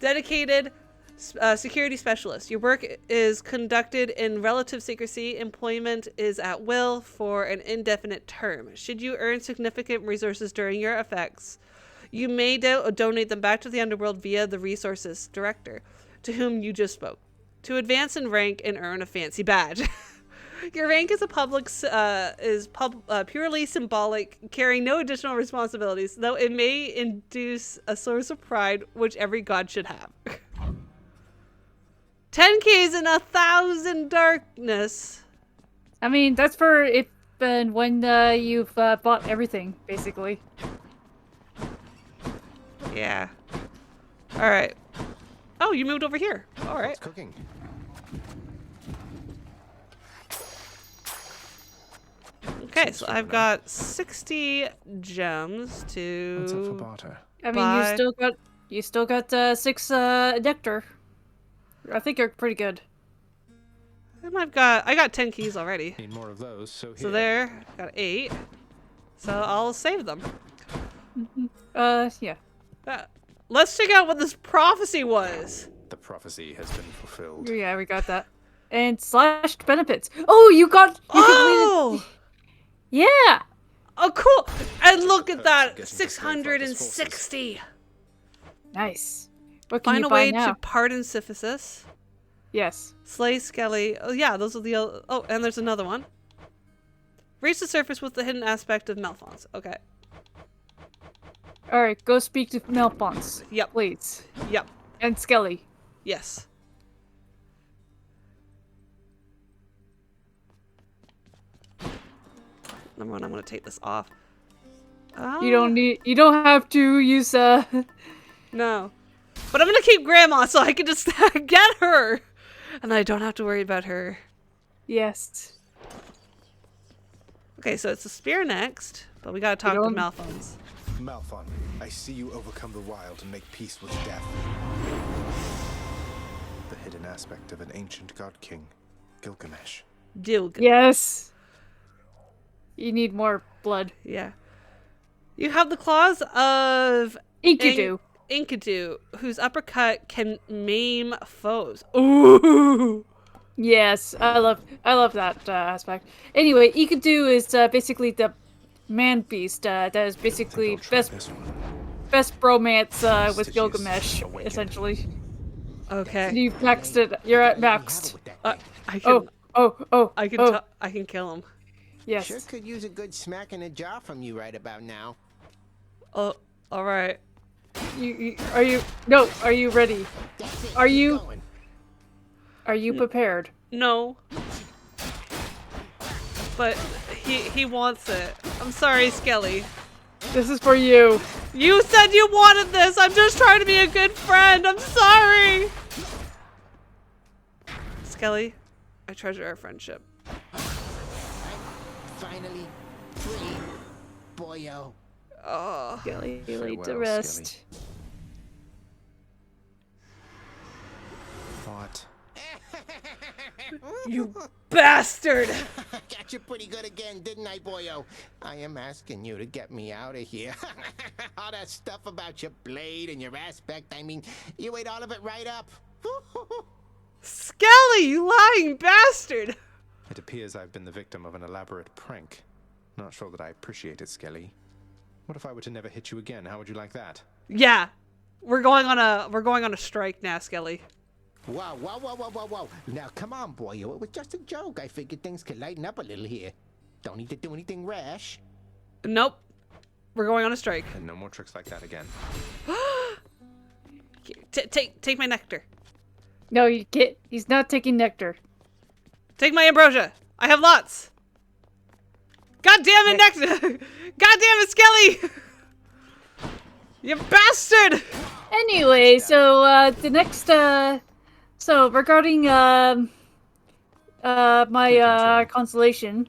dedicated security specialist. Your work is conducted in relative secrecy. Employment is at will for an indefinite term. Should you earn significant resources during your effects, you may donate them back to the underworld via the Resources Director, to whom you just spoke, to advance in rank and earn a fancy badge. Your rank as a purely symbolic, carrying no additional responsibilities, though it may induce a source of pride which every god should have. 10Ks and 1,000 darkness. I mean, that's for if and when you've bought everything, basically. Yeah. All right. Oh, you moved over here. All right. What's cooking? Okay, so I've got 60 gems to. What's up for barter? I mean, you still got 6 nectar. I think you're pretty good. I got 10 keys already. Need more of those, so here. So there, got 8. So I'll save them. Yeah. Let's check out what this prophecy was. The prophecy has been fulfilled. Yeah, we got that. And slashed benefits. Oh, you got. Oh. Yeah. Oh, cool. And look at that, 660. Nice. What can Find you a buy way now? to pardon Syphilis. Yes. Slay Skelly. Oh yeah, those are the. Oh, and there's another one. Reach the surface with the hidden aspect of Malphonse. Okay. All right, go speak to Malphonse. Yep. Please. Yep. And Skelly. Yes. Number one, I'm gonna take this off. You don't have to use No. But I'm gonna keep Grandma so I can just get her. And I don't have to worry about her. Yes. Okay, so it's the spear next, but we gotta talk to Malphonse. Malphon, I see you overcome the wild and make peace with death. The hidden aspect of an ancient god king, Gilgamesh. Yes. You need more blood. Yeah. You have the claws of Enkidu. Enkidu, whose uppercut can maim foes. Ooh. Yes, I love that aspect. Anyway, Enkidu is basically the man beast. That is basically best bromance with Gilgamesh, essentially. Okay. You've maxed it. You're at maxed. I can. I can kill him. Yes. Sure could use a good smack in the jaw from you right about now. Oh, all right. Are you ready? Are you prepared? No. But he wants it. I'm sorry, Skelly. This is for you. You said you wanted this. I'm just trying to be a good friend. I'm sorry. Skelly, I treasure our friendship. Finally free, boyo. Oh. Skelly, you laid to rest. What? You bastard! Got you pretty good again, didn't I, boyo? I am asking you to get me out of here. All that stuff about your blade and your aspect, I mean, you ate all of it right up. Skelly, you lying bastard! It appears I've been the victim of an elaborate prank. Not sure that I appreciate it, Skelly. What if I were to never hit you again? How would you like that? Yeah. We're going on a strike now, Skelly. Whoa. Now, come on, boyo. It was just a joke. I figured things could lighten up a little here. Don't need to do anything rash. Nope. We're going on a strike. And no more tricks like that again. Take my nectar. No, you get. He's not taking nectar. Take my ambrosia. I have lots. God damn it, nectar! God damn it, Skelly! You bastard! Anyway, so the next so regarding my constellation.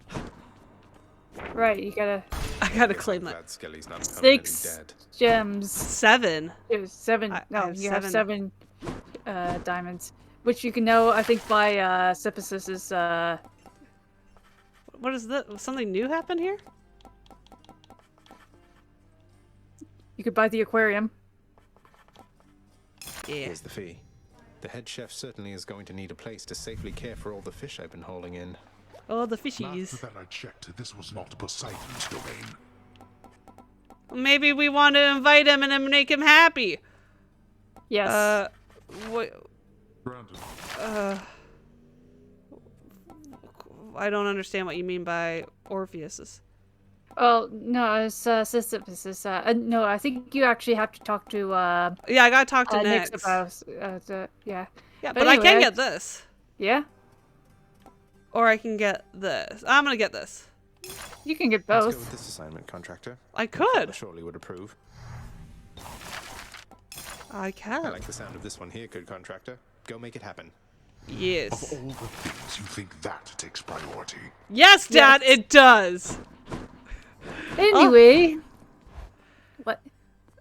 Right, you gotta. I gotta claim that. 6 gems. 7. It was 7. No, you have 7 diamonds, which you can know. I think by Syphis's. What is that? Something new happened here? You could buy the aquarium. Yeah. Here's the fee. The head chef certainly is going to need a place to safely care for all the fish I've been hauling in. Oh, the fishies. Last that I checked, this was not Poseidon's domain. Maybe we want to invite him and then make him happy. Yes. What? Brandon. I don't understand what you mean by Orpheus's. Oh no, it's Sisyphus. No, I think you actually have to talk to. Yeah, I gotta talk to Nyx Nyx. about. Yeah. Yeah, but anyway, I can get this. Yeah. Or I can get this. I'm gonna get this. You can get both. Let's go with this assignment, contractor. I could. Surely would approve. I can. I like the sound of this one here, good contractor. Go make it happen. Yes. Of all the things, you think that takes priority? Yes, Dad, Yes. it does. Anyway. What?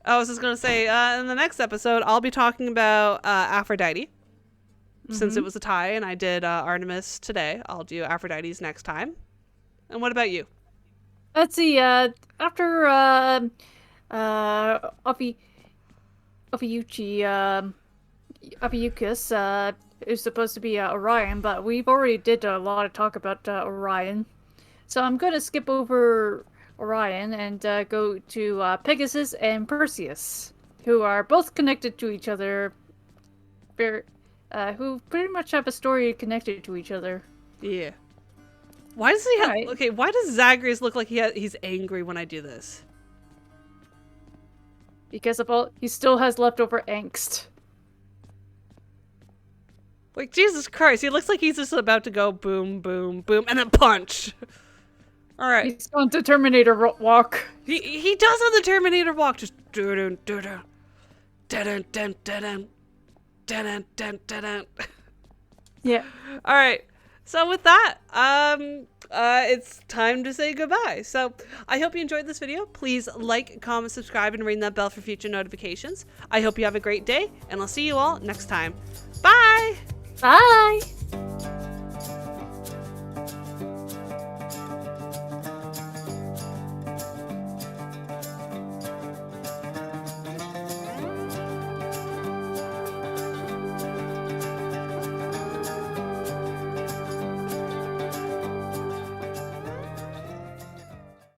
I was just gonna say, in the next episode, I'll be talking about Aphrodite. Since it was a tie and I did Artemis today, I'll do Aphrodite's next time. And what about you? Let's see. After Ophiuchus is supposed to be Orion, but we've already did a lot of talk about Orion, so I'm gonna skip over Orion and go to Pegasus and Perseus, who are both connected to each other. Who pretty much have a story connected to each other. Yeah. Why does he have? Okay, why does Zagreus look like he's angry when I do this? Because of all, he still has leftover angst. Like, Jesus Christ, he looks like he's just about to go boom, boom, boom, and then punch. All right. He's on the Terminator walk. He does on the Terminator walk, just dun dun dun dun dun dun dun dun dun. Yeah. All right. So with that, it's time to say goodbye. So I hope you enjoyed this video. Please like, comment, subscribe, and ring that bell for future notifications. I hope you have a great day, and I'll see you all next time. Bye! Bye!